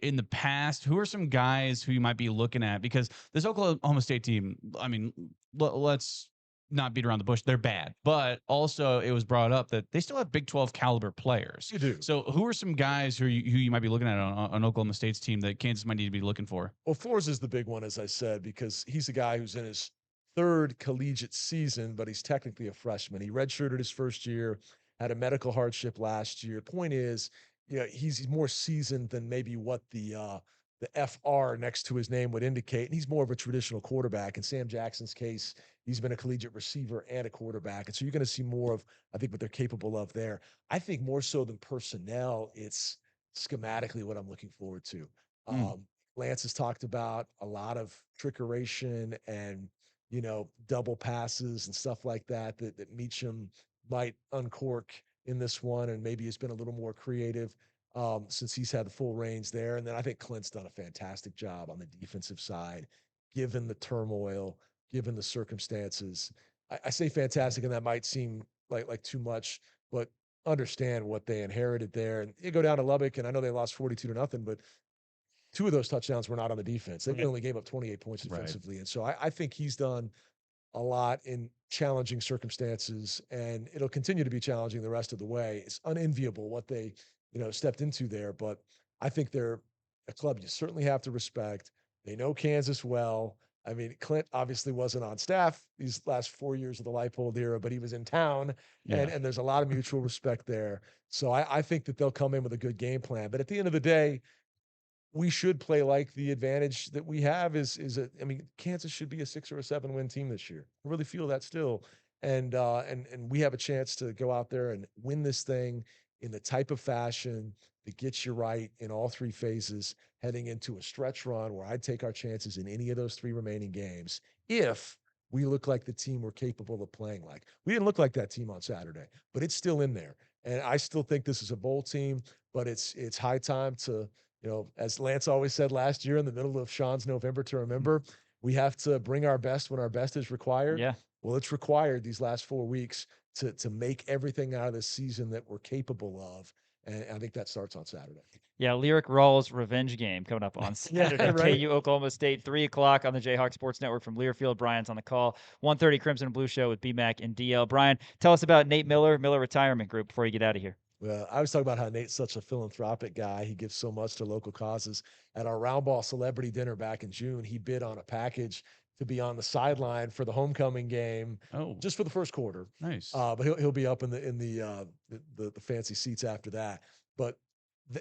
in the past. Who are some guys who you might be looking at? Because this Oklahoma State team, I mean, let's not beat around the bush. They're bad, but also it was brought up that they still have Big 12 caliber players. You do. So who are some guys who you might be looking at on Oklahoma State's team that Kansas might need to be looking for? Well, Flores is the big one, as I said, because he's a guy who's in his 3rd collegiate season, but he's technically a freshman. He redshirted his first year, had a medical hardship last year. Point is, he's more seasoned than maybe what the FR next to his name would indicate. And he's more of a traditional quarterback. In Sam Jackson's case, he's been a collegiate receiver and a quarterback. And so you're going to see more of, I think, what they're capable of there. I think more so than personnel, it's schematically what I'm looking forward to. Lance has talked about a lot of trickeration and, double passes and stuff like that Meacham might uncork in this one. And maybe has been a little more creative since he's had the full reins there. And then I think Clint's done a fantastic job on the defensive side, given the turmoil, given the circumstances. I say fantastic, and that might seem like too much, but understand what they inherited there. And you go down to Lubbock, and I know they lost 42-0, but 2 of those touchdowns were not on the defense. They only gave up 28 points defensively. Right. And so I think he's done a lot in challenging circumstances, and it'll continue to be challenging the rest of the way. It's unenviable what they stepped into there, but I think they're a club you certainly have to respect. They know Kansas well. I mean, Clint obviously wasn't on staff these last 4 years of the Leipold era, but he was in town, and there's a lot of mutual respect there. So I think that they'll come in with a good game plan. But at the end of the day, we should play like the advantage that we have is Kansas should be a 6 or a 7 win team this year. I really feel that still. And we have a chance to go out there and win this thing in the type of fashion that gets you right in all three phases, heading into a stretch run where I'd take our chances in any of those three remaining games if we look like the team we're capable of playing like. We didn't look like that team on Saturday, but it's still in there. And I still think this is a bowl team, but it's high time to, as Lance always said last year in the middle of Sean's November to Remember, we have to bring our best when our best is required. Yeah. Well, it's required these last 4 weeks to make everything out of this season that we're capable of. And I think that starts on Saturday. Yeah, Lyric Rawls revenge game coming up on Saturday. Right. KU Oklahoma State, 3 o'clock on the Jayhawks Sports Network from Learfield. Brian's on the call. 1:30 Crimson and Blue Show with BMAC and DL. Brian, tell us about Nate Miller Retirement Group before you get out of here. Well, I was talking about how Nate's such a philanthropic guy. He gives so much to local causes. At our Round Ball celebrity dinner back in June, he bid on a package to be on the sideline for the homecoming game, just for the first quarter. Nice. But he'll be up in the fancy seats after that. But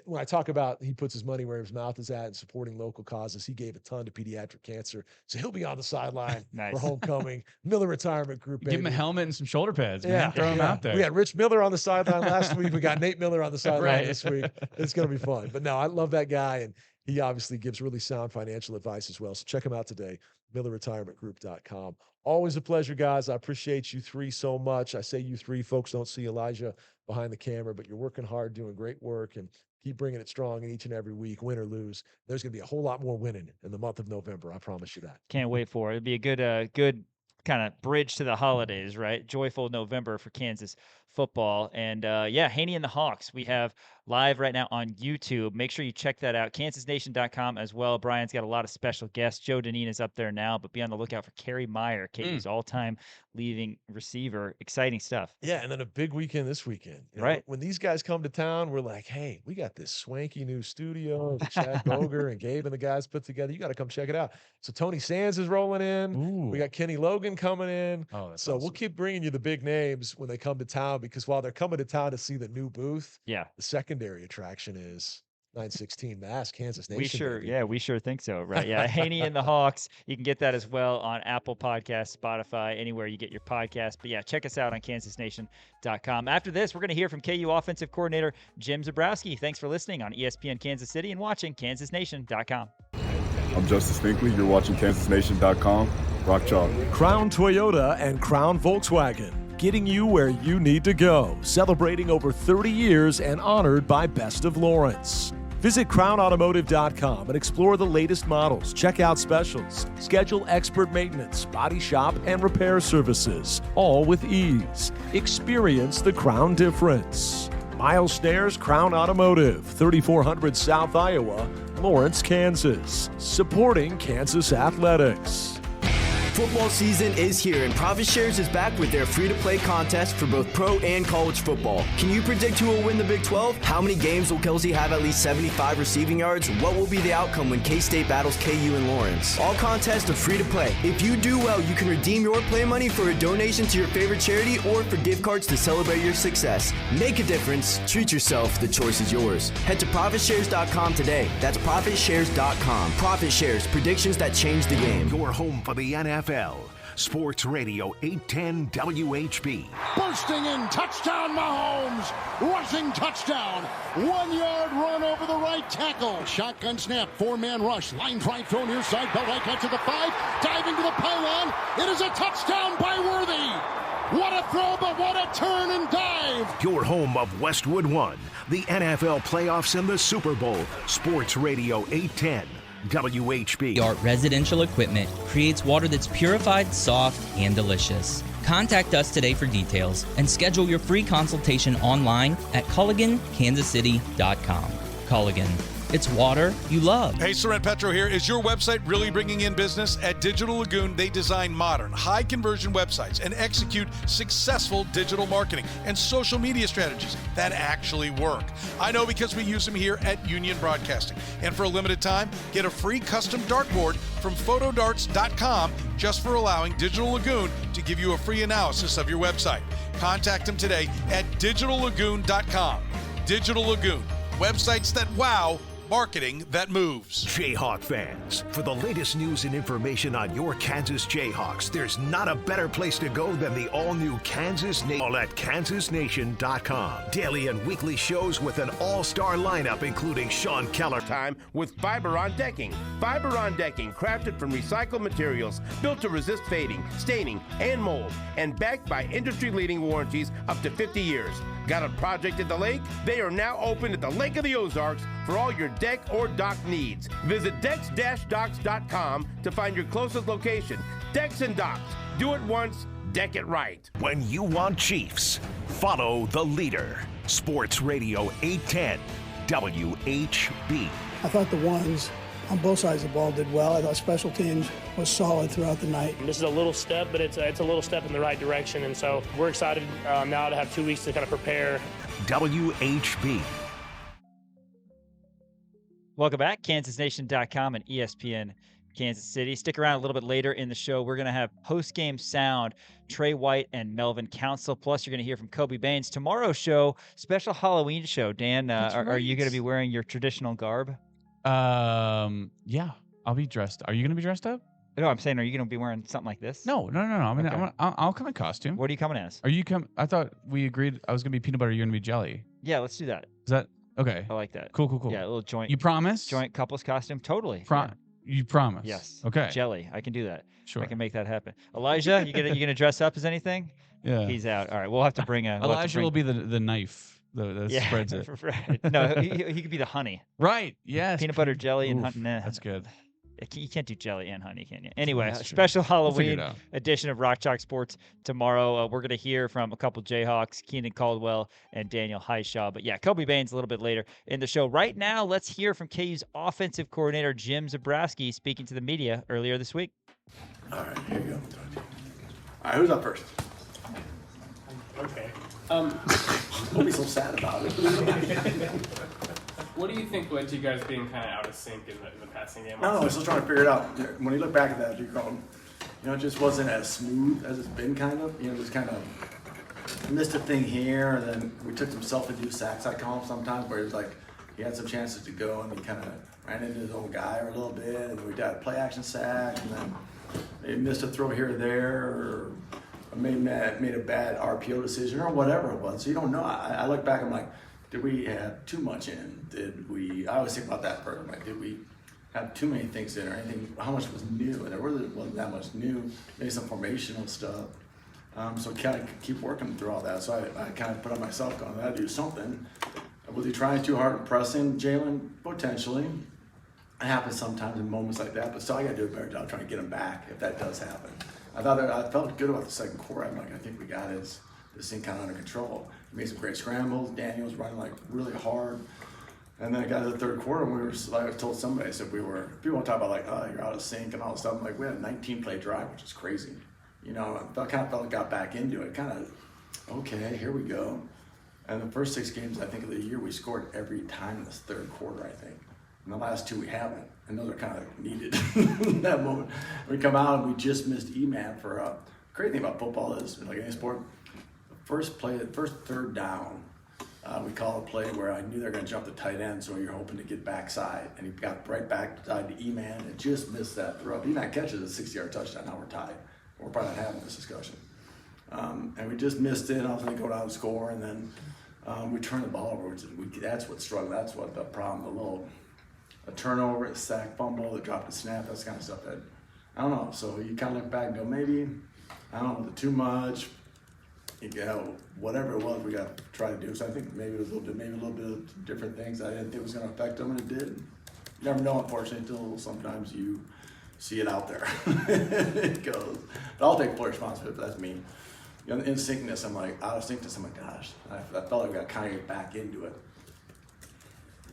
when I talk about he puts his money where his mouth is at and supporting local causes, he gave a ton to pediatric cancer. So he'll be on the sideline for homecoming. Miller Retirement Group, baby. Give him a helmet and some shoulder pads, man. Yeah, Throw him out there. We had Rich Miller on the sideline last week. We got Nate Miller on the sideline this week. It's going to be fun. But no, I love that guy, and he obviously gives really sound financial advice as well. So check him out today, MillerRetirementGroup.com. Always a pleasure, guys. I appreciate you three so much. I say you three. Folks don't see Elijah behind the camera, but you're working hard, doing great work, and keep bringing it strong in each and every week, win or lose. There's going to be a whole lot more winning in the month of November. I promise you that. Can't wait for it. It'd be a good kind of bridge to the holidays, right? Joyful November for Kansas football. And Hanni and the Hawks, we have live right now on YouTube. Make sure you check that out. KansasNation.com as well. Brian's got a lot of special guests. Joe Deneen is up there now, but be on the lookout for Kerry Meyer, KU's all-time leading receiver. Exciting stuff. Yeah, and then a big weekend this weekend. Right. When these guys come to town, we're like, hey, we got this swanky new studio that Chad Boger and Gabe and the guys put together. You got to come check it out. So Tony Sands is rolling in. Ooh. We got Kenny Logan coming in. Oh, that's so awesome. we'll keep bringing you the big names when they come to town, because while they're coming to town to see the new booth, the secondary attraction is 916 Mass, Kansas Nation. We sure think so, right? Yeah, Hanni and the Hawks. You can get that as well on Apple Podcasts, Spotify, anywhere you get your podcast. But yeah, check us out on KansasNation.com. After this, we're going to hear from KU offensive coordinator Jim Zebrowski. Thanks for listening on ESPN Kansas City and watching KansasNation.com. I'm Justice Finkley. You're watching KansasNation.com. Rock Chalk. Crown Toyota and Crown Volkswagen, getting you where you need to go. Celebrating over 30 years and honored by Best of Lawrence. Visit crownautomotive.com and explore the latest models, check out specials, schedule expert maintenance, body shop, and repair services, all with ease. Experience the Crown difference. Miles Snares Crown Automotive, 3400 South Iowa, Lawrence, Kansas. Supporting Kansas athletics. Football season is here, and Profit Shares is back with their free-to-play contest for both pro and college football. Can you predict who will win the Big 12? How many games will Kelsey have at least 75 receiving yards? What will be the outcome when K-State battles KU and Lawrence? All contests are free to play. If you do well, you can redeem your play money for a donation to your favorite charity or for gift cards to celebrate your success. Make a difference. Treat yourself. The choice is yours. Head to ProfitShares.com today. That's ProfitShares.com. Profit Shares. Predictions that change the game. Your home for the NFL. Sports Radio 810 WHB. Bursting in, touchdown Mahomes, rushing touchdown, 1 yard run over the right tackle, shotgun snap, 4-man rush, line drive throw near side, belt right cut to the 5, diving to the pylon, it is a touchdown by Worthy. What a throw, but what a turn and dive. Your home of Westwood One, the NFL playoffs and the Super Bowl. Sports Radio 810 WHB. Yard Residential Equipment creates water that's purified, soft, and delicious. Contact us today for details and schedule your free consultation online at CulliganKansasCity.com. Culligan, it's water you love. Hey, Sorrent Petro here. Is your website really bringing in business? At Digital Lagoon, they design modern, high-conversion websites and execute successful digital marketing and social media strategies that actually work. I know because we use them here at Union Broadcasting. And for a limited time, get a free custom dartboard from photodarts.com just for allowing Digital Lagoon to give you a free analysis of your website. Contact them today at digitallagoon.com. Digital Lagoon, websites that wow Marketing that moves. Jayhawk fans, for the latest news and information on your Kansas Jayhawks, there's not a better place to go than the all-new Kansas Nation. All at kansasnation.com. Daily and weekly shows with an all-star lineup, including Sean Keller. Time with Fiberon Decking. Fiberon Decking, crafted from recycled materials, built to resist fading, staining, and mold, and backed by industry-leading warranties up to 50 years. Got a project at the lake? They are now open at the Lake of the Ozarks for all your deck or dock needs. Visit decks-docks.com to find your closest location. Decks and Docks. Do it once, deck it right. When you want Chiefs, follow the leader. Sports Radio 810 WHB. I thought the ones on both sides of the ball did well. I thought special teams was solid throughout the night. This is a little step, but it's a little step in the right direction, and so we're excited now to have 2 weeks to kind of prepare. WHB. Welcome back, KansasNation.com and ESPN Kansas City. Stick around a little bit later in the show. We're going to have post-game sound, Trey White and Melvin Council. Plus, you're going to hear from Kobe Baynes. Tomorrow's show, special Halloween show. Dan, are you going to be wearing your traditional garb? Yeah, I'll be dressed. Are you going to be dressed up? No, I'm saying, are you going to be wearing something like this? No. I'll come in costume. What are you coming as? Are you I thought we agreed I was going to be peanut butter. You're going to be jelly. Yeah, let's do that. Is that okay? I like that. Cool. Yeah, a little joint. You promise? Joint couples costume. Totally. You promise? Yes. Okay. Jelly. I can do that. Sure. I can make that happen. Elijah, you gonna dress up as anything? Yeah. He's out. All right. We'll have to bring a. Elijah will be the knife that spreads it. Right. No, he could be the honey. Right. Yes. Peanut butter jelly and honey. Nah. That's good. You can't do jelly and honey, can you? Anyway, special Halloween edition of Rock Chalk Sports tomorrow. We're going to hear from a couple Jayhawks, Keenan Caldwell and Daniel Highshaw. But yeah, Kobe Baynes a little bit later in the show. Right now, let's hear from KU's offensive coordinator, Jim Zebrowski, speaking to the media earlier this week. All right, here you go. All right, who's up first? Okay. Don't be so sad about it. What do you think led to you guys being kind of out of sync in the passing game? I don't know, I was still trying to figure it out. When you look back at that, you're going, it just wasn't as smooth as it's been kind of. It was kind of missed a thing here, and then we took some self-induced sacks, I call them sometimes, where it's like he had some chances to go, and he kind of ran into his own guy a little bit, and we got a play-action sack, and then maybe missed a throw here or there, or maybe made a bad RPO decision, or whatever it was. So you don't know. I look back, I'm like, did we have too much in? I always think about that part. Like, did we have too many things in, or anything? How much was new? And there really wasn't that much new. Maybe some formational stuff. So kind of keep working through all that. So I kind of put on myself, going, I got to do something. Was he trying too hard and pressing Jalen? Potentially. It happens sometimes in moments like that. But still, I got to do a better job trying to get him back if that does happen. I felt good about the second quarter. I'm like, I think we got this thing kind of under control. We made some great scrambles. Daniel was running like really hard. And then it got to the third quarter, and I told somebody, I said, people want to talk about like, oh, you're out of sync and all this stuff. I'm like, we had a 19-play drive, which is crazy. I kind of felt like got back into it. Kind of, okay, here we go. And the first 6 games, I think, of the year, we scored every time in this third quarter, I think. And the last 2 we haven't. And those are kind of needed in that moment. We come out and we just missed E-Man for the great thing about football is, like any sport, first third down, we call a play where I knew they were going to jump the tight end, so you're hoping to get backside. And he got right backside to E-Man and just missed that throw. If E-Man catches a 60-yard touchdown, now we're tied. We're probably not having this discussion. And we just missed it. I was going to go down and score, and then we turned the ball over. That's what's struggling. That's what the problem, a turnover, a sack, fumble, the drop, the snap, that's the kind of stuff that, I don't know. So you kind of look back and go, maybe, I don't know, too much. Whatever it was, we got to try to do. So I think maybe it was a little bit of different things. I didn't think it was going to affect them, and it did. You never know, unfortunately, until sometimes you see it out there. It goes. But I'll take full responsibility. That's me. In syncness, I'm like, out of syncness, I'm like, gosh, I felt like we got kind of get back into it.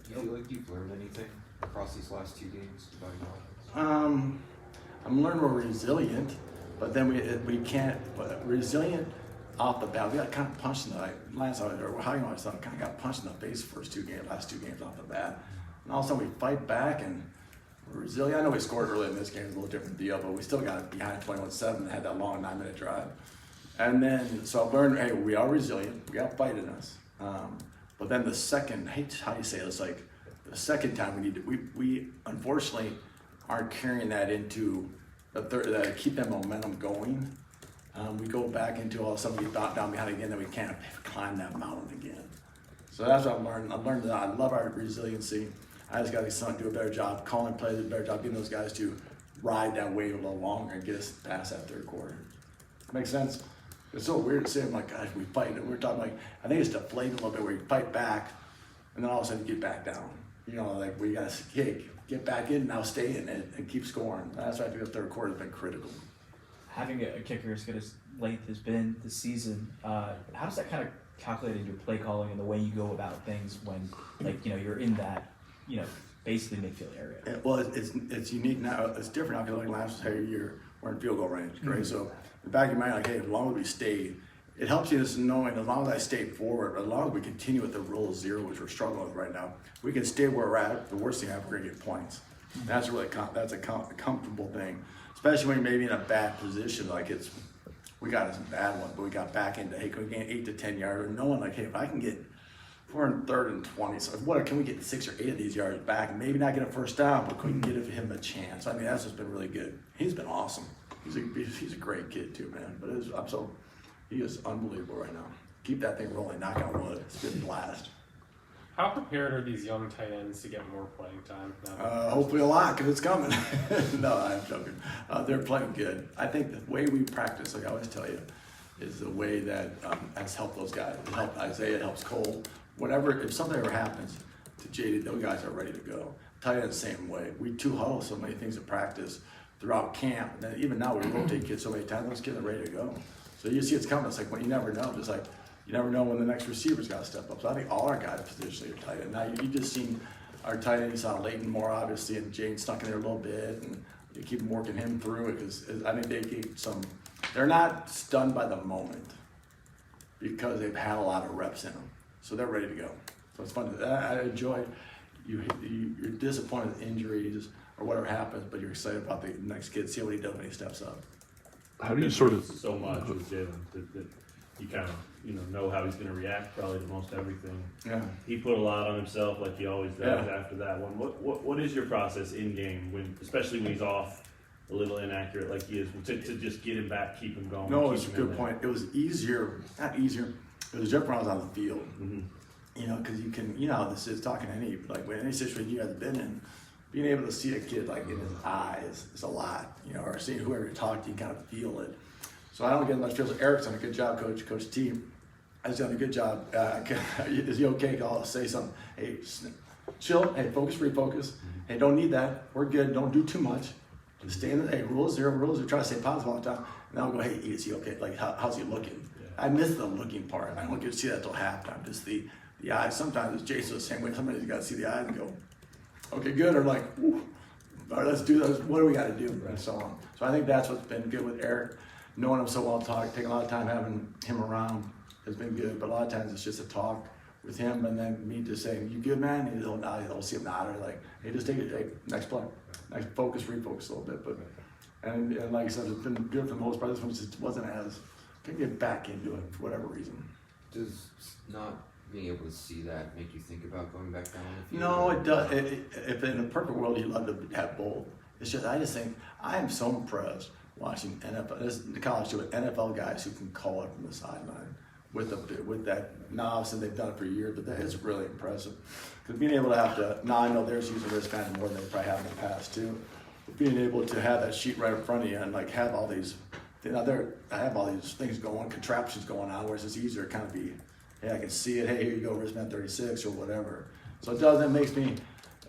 Do you feel like you've learned anything across these last 2 games about your offense? I'm learning we're resilient, but then we can't. Resilient off the bat. We got kind of punched in the last time, or how you know, I kind of got punched in the face the last two games off the bat. And all of a sudden we fight back and we're resilient. I know we scored early in this game, it's a little different deal, but we still got it behind 21-7 and had that long 9-minute drive. And then, so I've learned, hey, we are resilient. We got fight in us. But then the second, I hate how you say it, it's like the The second time we unfortunately aren't carrying that into the third, to keep that momentum going. We go back into all of a sudden we get down behind again, then we can't climb that mountain again. So that's what I've learned. I've learned that I love our resiliency. I just got to do a better job, calling plays, a better job, getting those guys to ride that wave a little longer and get us past that third quarter. Makes sense? It's so weird to say, I'm like, gosh, we fight. And we're talking like, I think it's deflating a little bit where you fight back and then all of a sudden you get back down. You know, like we got to get back in, now stay in it and keep scoring. That's why I think the third quarter has been critical. Having a kicker as good as length has been this season, how does that kind of calculate in your play calling and the way you go about things when, like, you know, you're in that, you know, basically midfield area? Well, it's unique now. It's different now because like last year we're in field goal range, right? Mm-hmm. So in the back of your mind, like, hey, as long as we stay, it helps you just knowing as long as I stay forward, as long as we continue with the rule of zero, which we're struggling with right now, we can stay where we're at. The worst thing I have, we're gonna get points. Mm-hmm. That's really that's a comfortable thing, especially when you're maybe in a bad position. Like we got a bad one, but we got back into, hey, can we gain 8 to 10 yards? Or knowing like, hey, if I can get, we're in 3rd and 20, so what can we get 6 or 8 of these yards back? Maybe not get a first down, but can we give him a chance? I mean, that's what's been really good. He's been awesome. He's a great kid too, man. But he is unbelievable right now. Keep that thing rolling, knock on wood. It's been a blast. How prepared are these young tight ends to get more playing time? Hopefully a lot, because it's coming. No, I'm joking. They're playing good. I think the way we practice, like I always tell you, is the way that has helped those guys. It helped Isaiah, it helps Cole. Whatever, if something ever happens to JD, those guys are ready to go. Tight end the same way. We huddle so many things in practice throughout camp. And then even now we rotate kids so many times, those kids are ready to go. So you see it's coming. It's like, well, you never know. Just like you never know when the next receiver's got to step up. So I think all our guys positionally are tight end. Now you just seen our tight end. You saw Leighton more obviously, and Jane stuck in there a little bit, and you keep working him through it because I think they keep some. They're not stunned by the moment because they've had a lot of reps in them, so they're ready to go. So it's fun. I enjoy. You're disappointed with injuries or whatever happens, but you're excited about the next kid. See what he does when he steps up. How do you sort of so much with Jalen that you kind of know how he's going to react probably to most everything. Yeah, he put a lot on himself like he always does after that one. What is your process in game when, especially when he's off a little inaccurate like he is, to just get him back, keep him going? No, it's a good point. It was not easier. It was different when I was on the field. Mm-hmm. Because you can, how this is talking to any, like when any situation you guys have been in, being able to see a kid like in his eyes is a lot, or seeing whoever you talk to, you kind of feel it. So I don't get much feel. So Eric's done a good job, Coach T. Has done a good job. Is he okay? I'll say something. Hey, chill. Hey, focus, refocus. Hey, don't need that. We're good. Don't do too much. Just stay in the, hey, rule zero. Try to stay positive all the time. And then I'll go, hey, is he okay? Like, how's he looking? Yeah. I miss the looking part. I don't get to see that till halftime. Just the eyes. Sometimes it's Jason the same way. Somebody's got to see the eyes and go, okay, good, or like, ooh, all right, let's do this. What do we got to do, and so on. So I think that's what's been good with Eric, knowing him so well, taking a lot of time having him around has been good. But a lot of times it's just a talk with him, and then me just saying, "You good, man?" And he'll nod. He'll see him nod, or like, "Hey, just take it. Hey, next play, next focus, refocus a little bit." But and like I said, it's been good for the most part. This one just wasn't as couldn't get back into it for whatever reason. Does not being able to see that make you think about going back down on the field? No, it does. If in a perfect world you'd love to have both. It's just I just think I am so impressed watching NFL, the college too, with NFL guys who can call it from the sideline with that novice, and they've done it for years. But that is really impressive because being able to have to. Now I know there's using wristband more than they probably have in the past too. But being able to have that sheet right in front of you and like have all these, I have all these things going, contraptions going on, whereas it's easier to kind of be. Hey, I can see it. Hey, here you go, wristband 36 or whatever. So it makes me.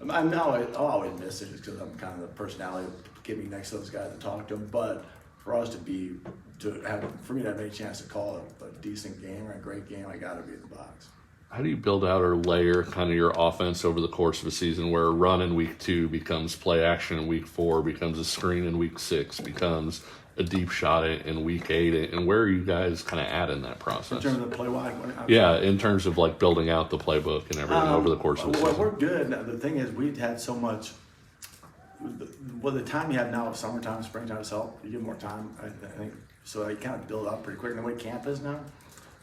I'll always miss it just because I'm kind of the personality of getting next to those guys and talk to them. But for us for me to have any chance to call a decent game or a great game, I got to be in the box. How do you build out or layer kind of your offense over the course of a season where a run in week 2 becomes play action in week 4, becomes a screen in week 6, becomes a deep shot in week 8, and where are you guys kind of at in that process? In terms of play wide? Yeah, in terms of like building out the playbook and everything over the course of the season. We're good. The thing is, we've had so much. Well, the time you have now of summertime, springtime has helped. You get more time, I think. So you kind of build up pretty quick. And the way camp is now,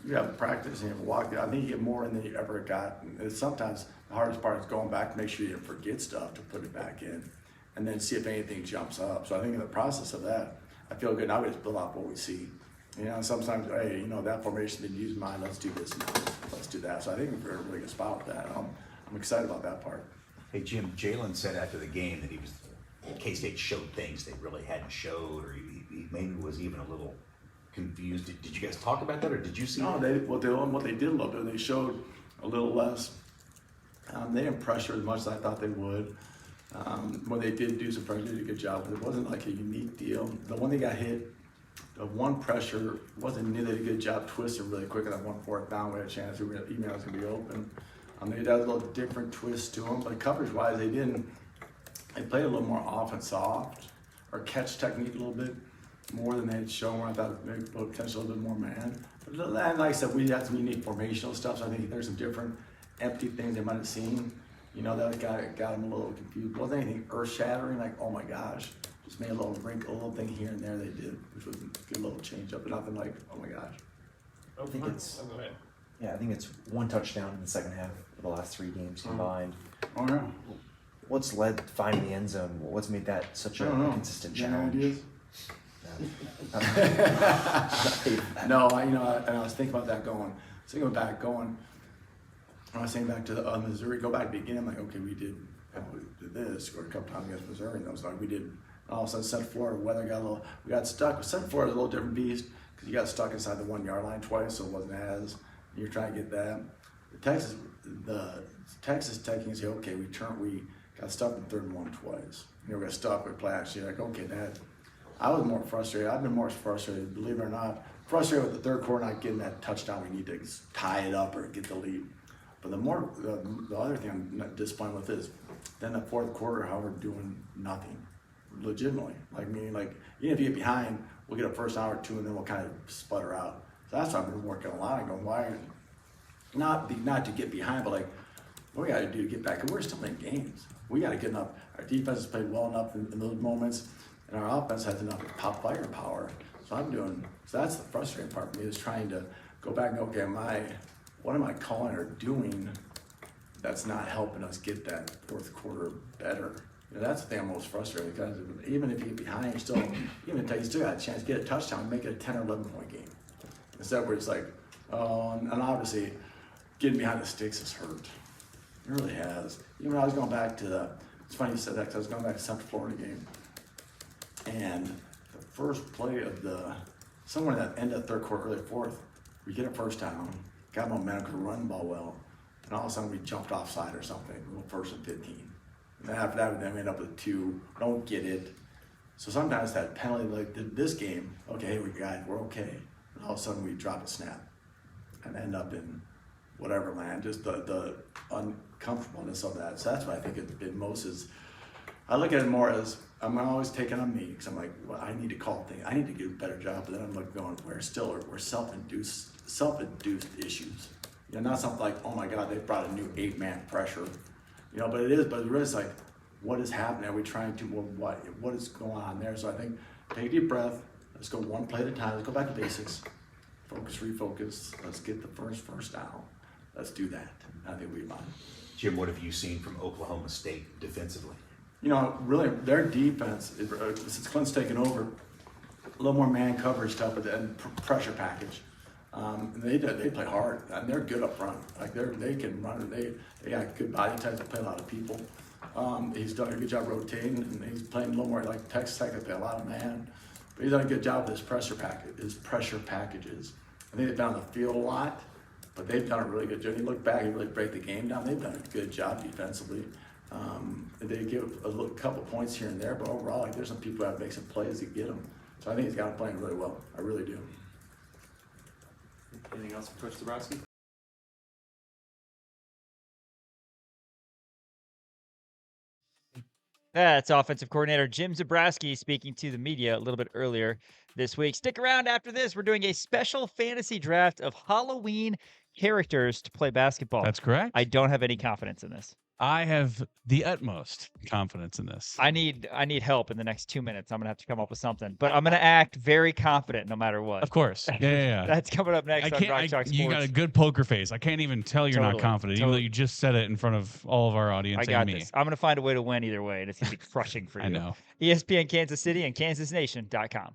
you have practice and you have walk. I think you get more in than you ever got. And sometimes the hardest part is going back to make sure you didn't forget stuff to put it back in, and then see if anything jumps up. So I think in the process of that, I feel good. Now we just build off what we see. Sometimes, hey, that formation didn't use mine. Let's do this now. Let's do that. So I think we're in a really good spot with that. I'm excited about that part. Hey, Jim, Jalen said after the game that K-State showed things they really hadn't showed, or he maybe was even a little confused. Did you guys talk about that, or did you see No, that? what they did a little bit, they showed a little less. They didn't pressure as much as I thought they would. When they did do some pressure, they did a good job, but it wasn't like a unique deal. The one they got hit, the one pressure wasn't near. They did a good job twisting really quick on that 1 4th down. We had a chance. Email was going to be open. They had a little different twist to them, but coverage-wise, they didn't. They played a little more off and soft, or catch technique a little bit more than they had shown. Where I thought maybe potential a little bit more man. But like I said, we had some unique formational stuff. So I think there's some different empty things they might have seen. That got them a little confused. It wasn't anything earth-shattering, like, oh my gosh. Just made a little wrinkle, a little thing here and there they did, which was a good little change up, but nothing like, oh my gosh. I think it's go ahead. Yeah, I think it's one touchdown in the second half of the last 3 games combined. Oh yeah. What's led finding the end zone? What's made that such a consistent challenge? No, I was thinking about that going. When I was saying back to Missouri, go back to the beginning, I'm like, okay, we did this, scored a couple times against Missouri, and I was like, we did. All of a sudden, Central Florida weather we got stuck. With Central Florida, a little different beast because you got stuck inside the 1 yard line twice, so it wasn't as. You're trying to get that. The Texas Tech can say, okay, we got stuck in 3rd and 1 twice. We got stuck with play action. You're like, okay, that. I was more frustrated. I've been more frustrated, believe it or not, frustrated with the 3rd quarter not getting that touchdown. We need to tie it up or get the lead. But the other thing I'm not disappointed with is then the 4th quarter, how we're doing nothing, legitimately. Even if you get behind, we'll get a first down or 2, and then we'll kind of sputter out. So that's why I've been working a lot. Going, why? Not to get behind, but what we got to do to get back. We're still in games. We got to get enough. Our defense has played well enough in those moments, and our offense has enough firepower. So that's the frustrating part for me, is trying to go back and go, okay, what am I calling or doing that's not helping us get that 4th quarter better? That's the thing I'm most frustrated, because even if you get behind, you still got a chance to get a touchdown and make it a 10 or 11 point game. Instead where it's like, and obviously getting behind the sticks has hurt. It really has. Even when I was going back to it's funny you said that, because I was going back to the Central Florida game, and the first play of somewhere in that end of the 3rd quarter, early 4th, we get a first down, got momentum, could run the ball well, and all of a sudden we jumped offside or something. We went 1st and 15. And then after that, we then end up with 2. Don't get it. So sometimes that penalty, like this game, okay, we're okay. And all of a sudden we drop a snap and end up in whatever land, just the uncomfortableness of that. So that's what I think it's been most is, I look at it more as, I'm always taking on me, because I'm like, well, I need to call things. I need to do a better job. But then I'm like going, we're self-induced issues. Not something like, oh my God, they brought a new 8-man pressure. But it is like, what is happening? Are we trying to, what is going on there? So I think, take a deep breath. Let's go one play at a time. Let's go back to basics. Focus, refocus. Let's get the first down. Let's do that. I think we might. Jim, what have you seen from Oklahoma State defensively? Really, their defense, since Clint's taken over, a little more man coverage stuff and pressure package. They play hard, and they're good up front. They can run. They got good body types. They play a lot of people. He's done a good job rotating, and he's playing a little more like Texas Tech. They play a lot of man, but he's done a good job with his pressure packages. I think they've been on the field a lot, but they've done a really good job. You look back, you really break the game down. They've done a good job defensively. They give a couple points here and there, but overall, there's some people that make some plays to get them. So I think he's got him playing really well. I really do. Anything else for Coach Zebrowski? That's offensive coordinator Jim Zebrowski speaking to the media a little bit earlier this week. Stick around after this. We're doing a special fantasy draft of Halloween characters to play basketball. That's correct. I don't have any confidence in this. I have the utmost confidence in this. I need help in the next 2 minutes. I'm gonna have to come up with something, but I'm gonna act very confident no matter what. Of course. Yeah. That's coming up next on Rock Chalk Sports. You got a good poker face. I can't even tell you're not confident, even though you just said it in front of all of our audience I got and me. this. I'm gonna find a way to win either way, and it's gonna be crushing for you. I know. ESPN Kansas City and KansasNation.com.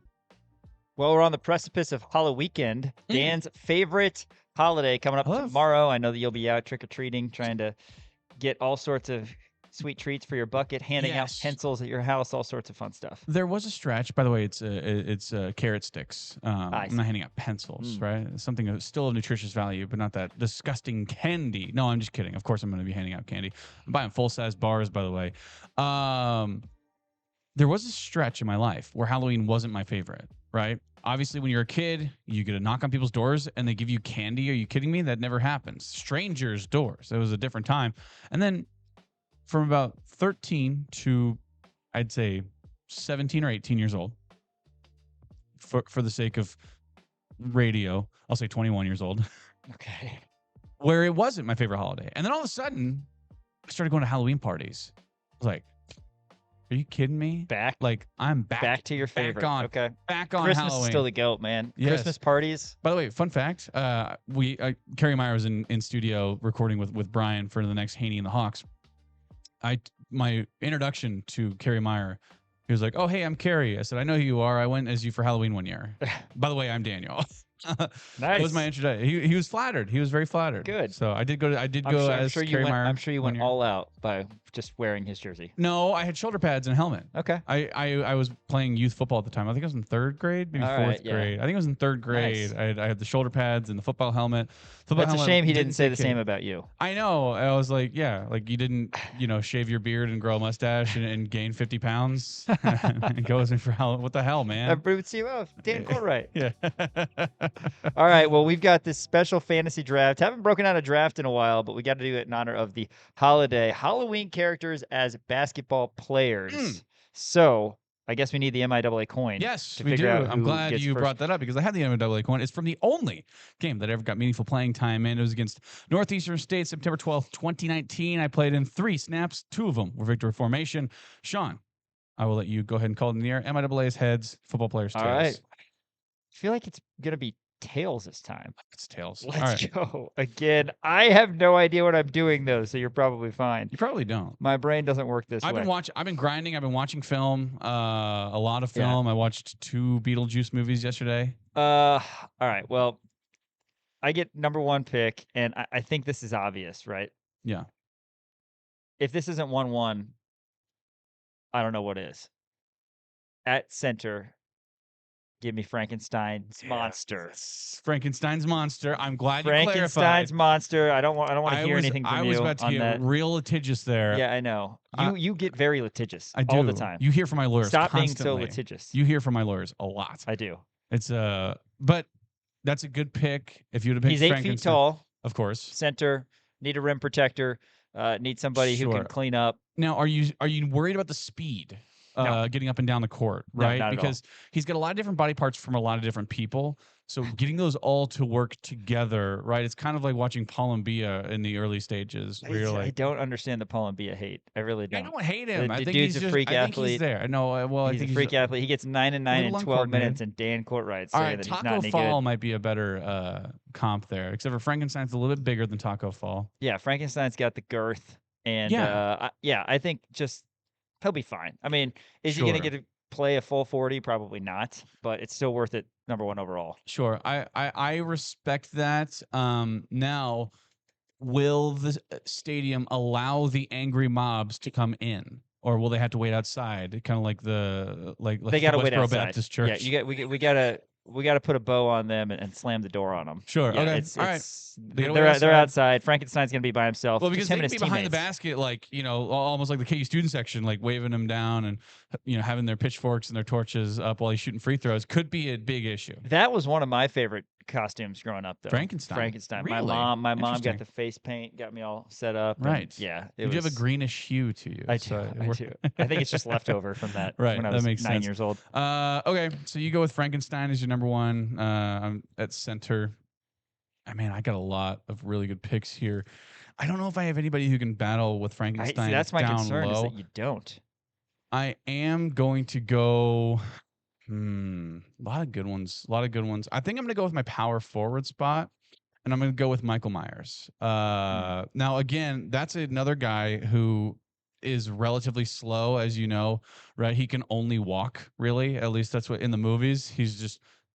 Well, we're on the precipice of Halloween weekend. Dan's favorite holiday coming up tomorrow. I know that you'll be out trick-or-treating, trying to get all sorts of sweet treats for your bucket, handing out pencils at your house, all sorts of fun stuff. There was a stretch, by the way. It's carrot sticks. I'm not handing out pencils, right? It's something of still of nutritious value, but not that disgusting candy. No, I'm just kidding. Of course, I'm going to be handing out candy. I'm buying full-size bars, by the way. There was a stretch in my life where Halloween wasn't my favorite, right? Obviously, when you're a kid, you get a knock on people's doors and they give you candy. Are you kidding me? That never happens. Strangers' doors. It was a different time. And then from about 13 to, I'd say, 17 or 18 years old, for the sake of radio, I'll say 21 years old. Okay. Where it wasn't my favorite holiday. And then all of a sudden, I started going to Halloween parties. I was like, are you kidding me? I'm back to your favorite. Back on Christmas Halloween. is still the goat, man. Yes. Christmas parties. By the way, fun fact: Kerry Meyer was in studio recording with Brian for the next Haney and the Hawks. My introduction to Kerry Meyer, he was like, "Oh, hey, I'm Kerry." I said, "I know who you are. I went as you for Halloween one year." By the way, I'm Daniel. Nice. That was my introduction. He was flattered. He was very flattered. Good. So I did go as Kerry Meyer. I'm sure you went all out by just wearing his jersey. No, I had shoulder pads and a helmet. Okay. I was playing youth football at the time. I think I was in third grade, maybe fourth grade. I think I was in third grade. Nice. I had the shoulder pads and the football helmet. That's a shame he didn't say the same about you. I know. I was like, yeah, like you didn't, shave your beard and grow a mustache and gain 50 pounds and go as me for Halloween. What the hell, man? That boots you up. Dan Courtwright. Yeah. All right. Well, we've got this special fantasy draft. Haven't broken out a draft in a while, but we got to do it in honor of the holiday. Halloween characters as basketball players. So I guess we need the MIAA coin. Yes, we do. I'm glad you brought that up because I had the MIAA coin. It's from the only game that ever got meaningful playing time, and it was against Northeastern State, September 12th, 2019. I played in 3 snaps. 2 of them were victory formation. Sean, I will let you go ahead and call it in the air. MIAA's heads, football players tails. All right. I feel like it's going to be tails this time. It's tails. Let's go. Again, I have no idea what I'm doing, though, so you're probably fine. You probably don't. My brain doesn't work this way. I've been grinding. I've been watching film, a lot of film. I watched 2 Beetlejuice movies yesterday. All right. Well, I get number 1 pick, and I think this is obvious, right? Yeah. If this isn't 1-1, I don't know what is. At center, give me Frankenstein's monster. Frankenstein's monster. I'm glad you clarified. Frankenstein's monster. I don't want to hear anything from you. I was about to get real litigious there. Yeah, I know. You get very litigious all the time. You hear from my lawyers Stop constantly. being so litigious. You hear from my lawyers a lot. I do. It's but that's a good pick. If you'd have picked He's 8 feet tall. Of course. Center. Need a rim protector. Need somebody who can clean up. Now, are you worried about the speed? No. Getting up and down the court, right? No, because he's got a lot of different body parts from a lot of different people. So getting those all to work together, right? It's kind of like watching Paul and Bia in the early stages. Where you're like, I don't understand the Paul and Bia hate. I really don't. I don't hate him. The I think dude's he's a freak athlete. I think he's there. No, well, he's a freak athlete. He gets 9 and 9 in 12 minutes, and Dan Courtwright saying that he's not any good. Taco Fall might be a better comp there, except for Frankenstein's a little bit bigger than Taco Fall. Yeah, Frankenstein's got the girth, and I think just he'll be fine. I mean, is he going to get to play a full 40? Probably not, but it's still worth it. Number 1 overall. Sure, I respect that. Now, will the stadium allow the angry mobs to come in, or will they have to wait outside? Kind of like they got to wait outside. Baptist Church. Yeah, we got to put a bow on them and slam the door on them. Sure. Yeah, okay. It's, all right. They're outside. Frankenstein's gonna be by himself. Well, because him they and can his be behind the teammates. basket, like almost like the KU student section, like waving him down and having their pitchforks and their torches up while he's shooting free throws. Could be a big issue. That was one of my favorite costumes growing up, though. Frankenstein. Really? My mom got the face paint, got me all set up. Right. Yeah. You have a greenish hue to you. I do. I think it's just leftover from that. Right. When I was that makes 9 sense. years old. Okay. So you go with Frankenstein as your number 1. I'm at center. I got a lot of really good picks here. I don't know if I have anybody who can battle with Frankenstein. That's my down concern low. is that you don't. I am going to go. A lot of good ones. I think I'm going to go with my power forward spot, and I'm going to go with Michael Myers. Now, again, that's another guy who is relatively slow, as you know, right? He can only walk, really. At least that's what in the movies.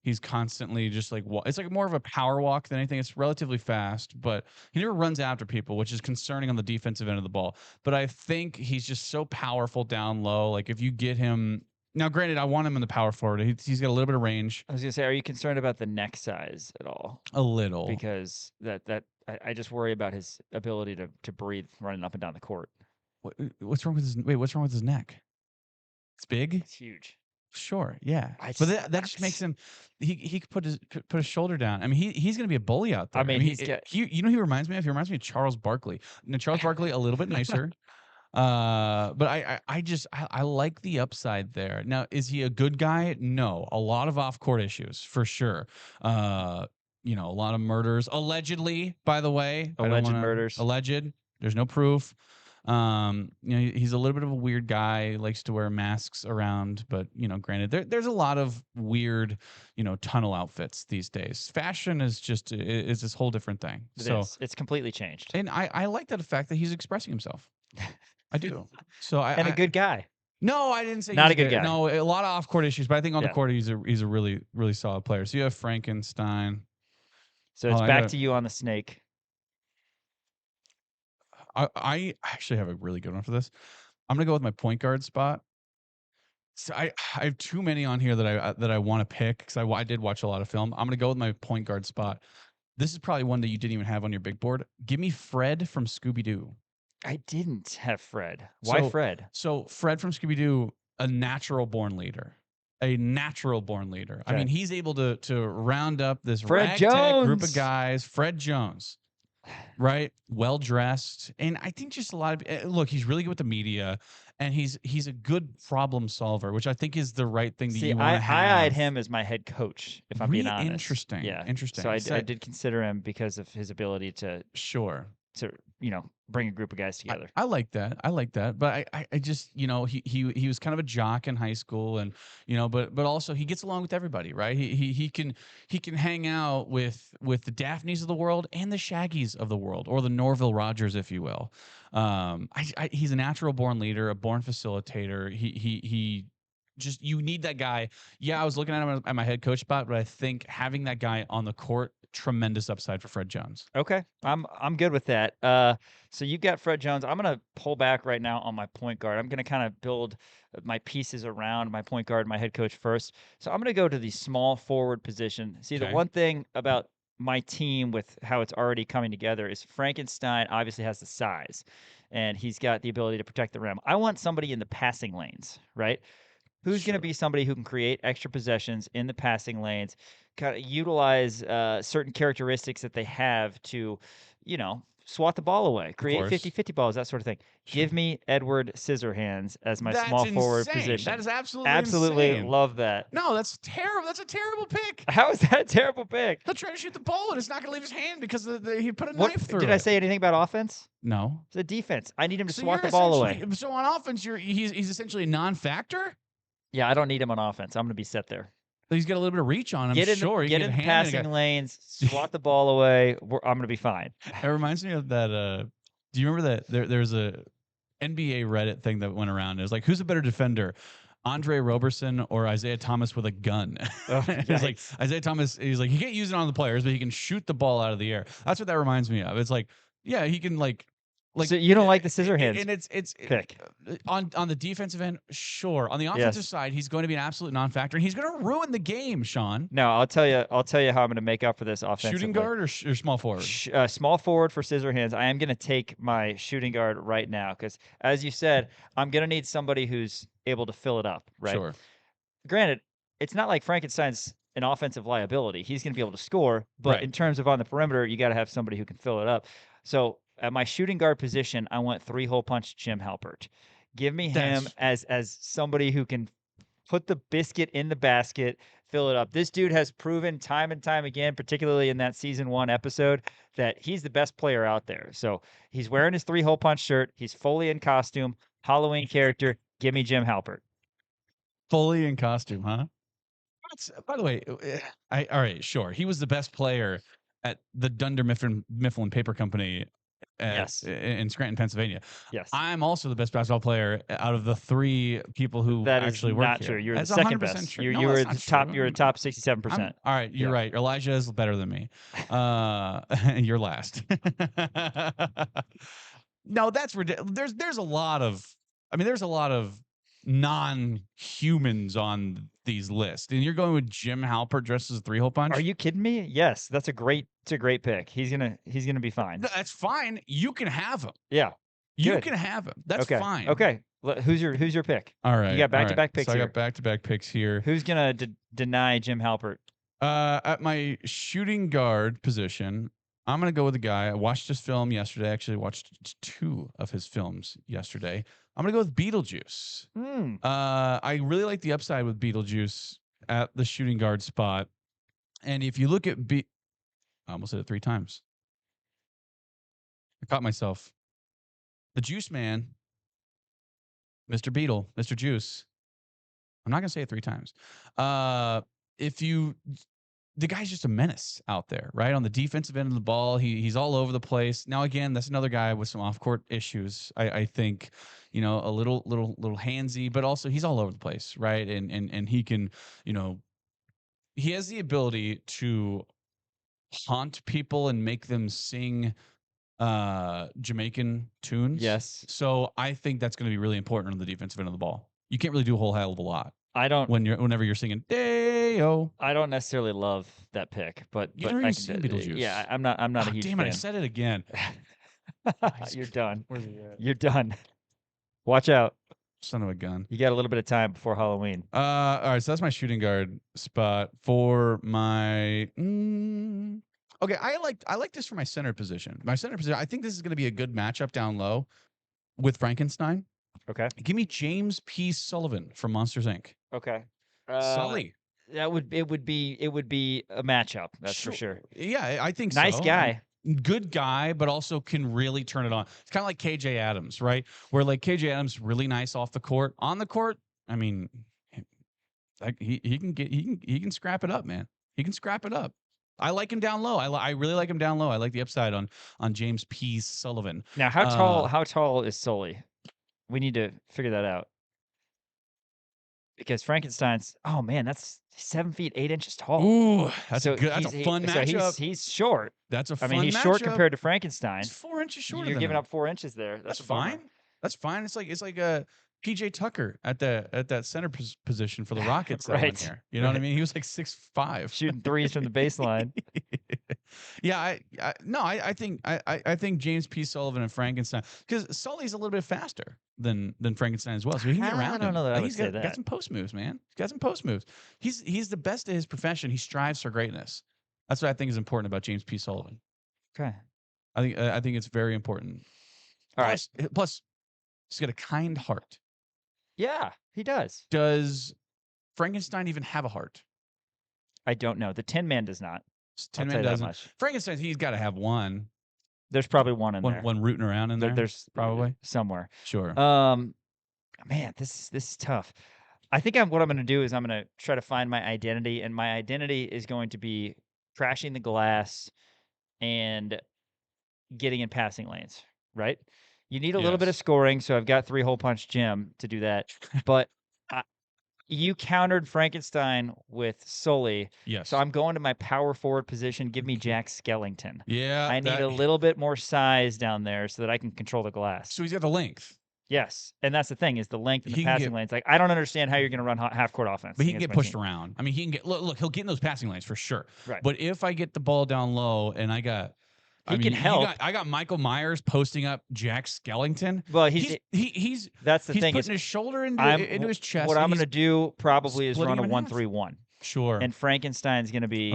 He's constantly just like it's like more of a power walk than anything. It's relatively fast, but he never runs after people, which is concerning on the defensive end of the ball. But I think he's just so powerful down low. Like if you get him now, granted, I want him in the power forward. He's got a little bit of range. I was gonna say, are you concerned about the neck size at all? A little, because I just worry about his ability to breathe running up and down the court. What's wrong with his What's wrong with his neck? It's big. It's huge. Sure, yeah, but that just makes him. He could put his shoulder down. I mean, he's going to be a bully out there. I mean, you know, he reminds me of. He reminds me of Charles Barkley. Now, Charles Barkley a little bit nicer, but I like the upside there. Now, is he a good guy? No, a lot of off court issues for sure. You know, a lot of murders allegedly. By the way, murders. Alleged. There's no proof. You know, he's a little bit of a weird guy, likes to wear masks around, but you know, granted, there's a lot of weird, you know, tunnel outfits these days. Fashion is just is this whole different thing. It's completely changed. And I like that fact that he's expressing himself. I do. So a good guy. No, I didn't say not a good guy. No, a lot of off court issues, but I think on the court he's a really really solid player. So you have Frankenstein. So it's back to you on the snake. I actually have a really good one for this. I'm gonna go with my point guard spot. So I have too many on here that I want to pick because I did watch a lot of film. I'm gonna go with my point guard spot. This is probably one that you didn't even have on your big board. Give me Fred from Scooby-Doo. I didn't have Fred. Why Fred? So Fred from Scooby-Doo, a natural born leader. A natural born leader. Okay. I mean, he's able to round up this ragtag group of guys. Fred Jones. Right, well dressed, and I think just a lot of look. He's really good with the media, and he's a good problem solver, which I think is the right thing that you want to have. I eyed him as my head coach, if I'm being honest. Interesting, yeah, interesting. So I did consider him because of his ability to you know, bring a group of guys together. I like that. But I just, you know, he was kind of a jock in high school, and you know, but also he gets along with everybody, right? He can hang out with the Daphnes of the world and the Shaggies of the world, or the Norville Rogers, if you will. He's a natural born leader, a born facilitator. He just, you need that guy. Yeah, I was looking at him at my head coach spot, but I think having that guy on the court, tremendous upside for Fred Jones. Okay, I'm good with that. So you got Fred Jones. I'm gonna pull back right now on my point guard. I'm gonna kind of build my pieces around my point guard, my head coach first. So I'm gonna go to the small forward position. See, the one thing about my team with how it's already coming together is Frankenstein obviously has the size, and he's got the ability to protect the rim. I want somebody in the passing lanes, right? Who's going to be somebody who can create extra possessions in the passing lanes, kind of utilize certain characteristics that they have to, you know, swat the ball away, create 50-50 balls, that sort of thing. Give me Edward Scissorhands as my small forward position. That is absolutely insane. Love that. No, that's terrible. That's a terrible pick. How is that a terrible pick? He'll try to shoot the ball and it's not going to leave his hand because he put a knife through it. Did I say anything about offense? No. It's a defense. I need him to swat the ball away. So on offense, he's essentially a non-factor? Yeah, I don't need him on offense. I'm going to be set there. He's got a little bit of reach on him. Get in the passing lanes, swat the ball away. I'm going to be fine. It reminds me of that. Do you remember that there's a NBA Reddit thing that went around? It was like, who's a better defender, Andre Roberson or Isaiah Thomas with a gun? It's like Isaiah Thomas. He's like, he can't use it on the players, but he can shoot the ball out of the air. That's what that reminds me of. It's like, yeah, he can like. So you don't like the Scissorhands? And it's pick on the defensive end, sure. On the offensive side, he's going to be an absolute non-factor, and he's going to ruin the game, Sean. No, I'll tell you how I'm going to make up for this offensively. Shooting guard or small forward? Small forward for Scissorhands. I am going to take my shooting guard right now because, as you said, I'm going to need somebody who's able to fill it up. Right. Sure. Granted, it's not like Frankenstein's an offensive liability. He's going to be able to score, but in terms of on the perimeter, you got to have somebody who can fill it up. So at my shooting guard position, I went 3-hole punch Jim Halpert. Give me him as somebody who can put the biscuit in the basket, fill it up. This dude has proven time and time again, particularly in that season 1 episode, that he's the best player out there. So he's wearing his 3-hole punch shirt. He's fully in costume, Halloween character. Give me Jim Halpert. Fully in costume, huh? By the way, all right, sure. He was the best player at the Dunder Mifflin Paper Company in Scranton, Pennsylvania. Yes. I'm also the best basketball player out of the 3 people who That actually is work not here. true. You're That's the second 100% best. true. You No, were that's the not top. true. You're a top 67%. All right, you're right. Elijah is better than me. You're last. No, that's ridiculous. There's a lot of. I mean, there's a lot of non-humans on these lists, and you're going with Jim Halpert dressed as a 3-hole punch. Are you kidding me? Yes, it's a great pick. He's gonna be fine. That's fine. You can have him. Yeah, you good. can have him. That's okay. fine. Okay, who's your pick? All right, you got back-to-back picks so here. I got back-to-back picks here. Who's gonna deny Jim Halpert? At my shooting guard position, I'm gonna go with a guy. I watched his film yesterday. Actually, watched 2 of his films yesterday. I'm gonna go with Beetlejuice. I really like the upside with Beetlejuice at the shooting guard spot. And if you look at I almost said it 3 times. I caught myself. The Juice Man, Mr. Beetle, Mr. Juice. I'm not gonna say it 3 times. The guy's just a menace out there, right? On the defensive end of the ball, he's all over the place. Now, again, that's another guy with some off-court issues. I think, a little handsy, but also he's all over the place, right? And he can, he has the ability to haunt people and make them sing Jamaican tunes. Yes. So I think that's going to be really important on the defensive end of the ball. You can't really do a whole hell of a lot. I don't. Whenever you're singing Day-O. I don't necessarily love that pick, but You never even seen Beetlejuice. Yeah, I'm not a huge damn fan. it! I said it again. You're done. You're done. Watch out. Son of a gun. You got a little bit of time before Halloween. All right, so that's my shooting guard spot for my. Okay, I like this for my center position. My center position. I think this is going to be a good matchup down low with Frankenstein. Okay. Give me James P. Sullivan from Monsters Inc. Okay. Sully. It would be a matchup. That's for sure. Yeah, I think nice so. guy. Good guy, but also can really turn it on. It's kind of like KJ Adams, right? Where like KJ Adams really nice off the court. On the court, I mean, like he can scrap it up, man. He can scrap it up. I like him down low. I really like him down low. I like the upside on James P. Sullivan. Now, how tall is Sully? We need to figure that out. Because Frankenstein's, oh man, that's 7 feet 8 inches tall. Ooh, that's a fun matchup. So he's short. That's a fun he's matchup. short compared to Frankenstein. He's 4 inches shorter. You're than giving him. up 4 inches there. That's fine. That's fine. It's like a PJ Tucker at that center position for the Rockets. Right. Here. You know what I mean? He was like 6'5", shooting threes from the baseline. Yeah, I think James P. Sullivan and Frankenstein, because Sully's a little bit faster than Frankenstein as well, so he can get around. I don't know that I would say that. Got some post moves, man. He's got some post moves. He's the best at his profession. He strives for greatness. That's what I think is important about James P. Sullivan. Okay. I think it's very important. All right. Plus, he's got a kind heart. Yeah, he does. Does Frankenstein even have a heart? I don't know. The Tin Man does not. Tin Man doesn't. Frankenstein, he's got to have one. There's probably one in there. One rooting around in there. There's probably somewhere. Sure. Man, this is tough. I think what I'm going to do is I'm going to try to find my identity, and my identity is going to be crashing the glass and getting in passing lanes. Right. You need a little bit of scoring, so I've got 3-hole punch Jim to do that. But you countered Frankenstein with Sully. Yes. So I'm going to my power forward position. Give me Jack Skellington. Yeah. I need a little bit more size down there so that I can control the glass. So he's got the length. Yes. And that's the thing, is the length and the passing lanes. Like, I don't understand how you're going to run half-court offense. But he can get pushed around. I mean, he can get look, he'll get in those passing lanes for sure. Right. But if I get the ball down low and I got He can help. I got Michael Myers posting up Jack Skellington. Well, he's that's the he's thing. Putting his shoulder into his chest. What I'm going to do probably is run a 1-3-1. Sure. And Frankenstein's going to be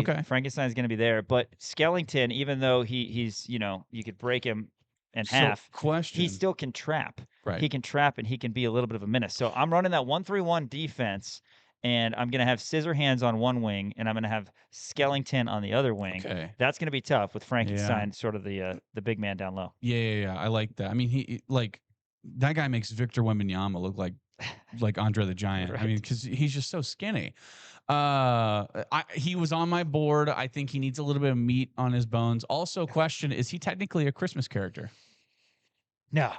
there. But Skellington, even though he's you could break him in half. He still can trap. Right. He can trap and he can be a little bit of a menace. So I'm running that 1-3-1 defense. and I'm going to have Scissorhands on one wing, and I'm going to have Skellington on the other wing. Okay. That's going to be tough with Frankenstein, sort of the big man down low. Yeah. I like that. I mean, he like that guy makes Victor Wembanyama look like Andre the Giant. Right. I mean, because he's just so skinny. He was on my board. I think he needs a little bit of meat on his bones. Also, question: is he technically a Christmas character? No.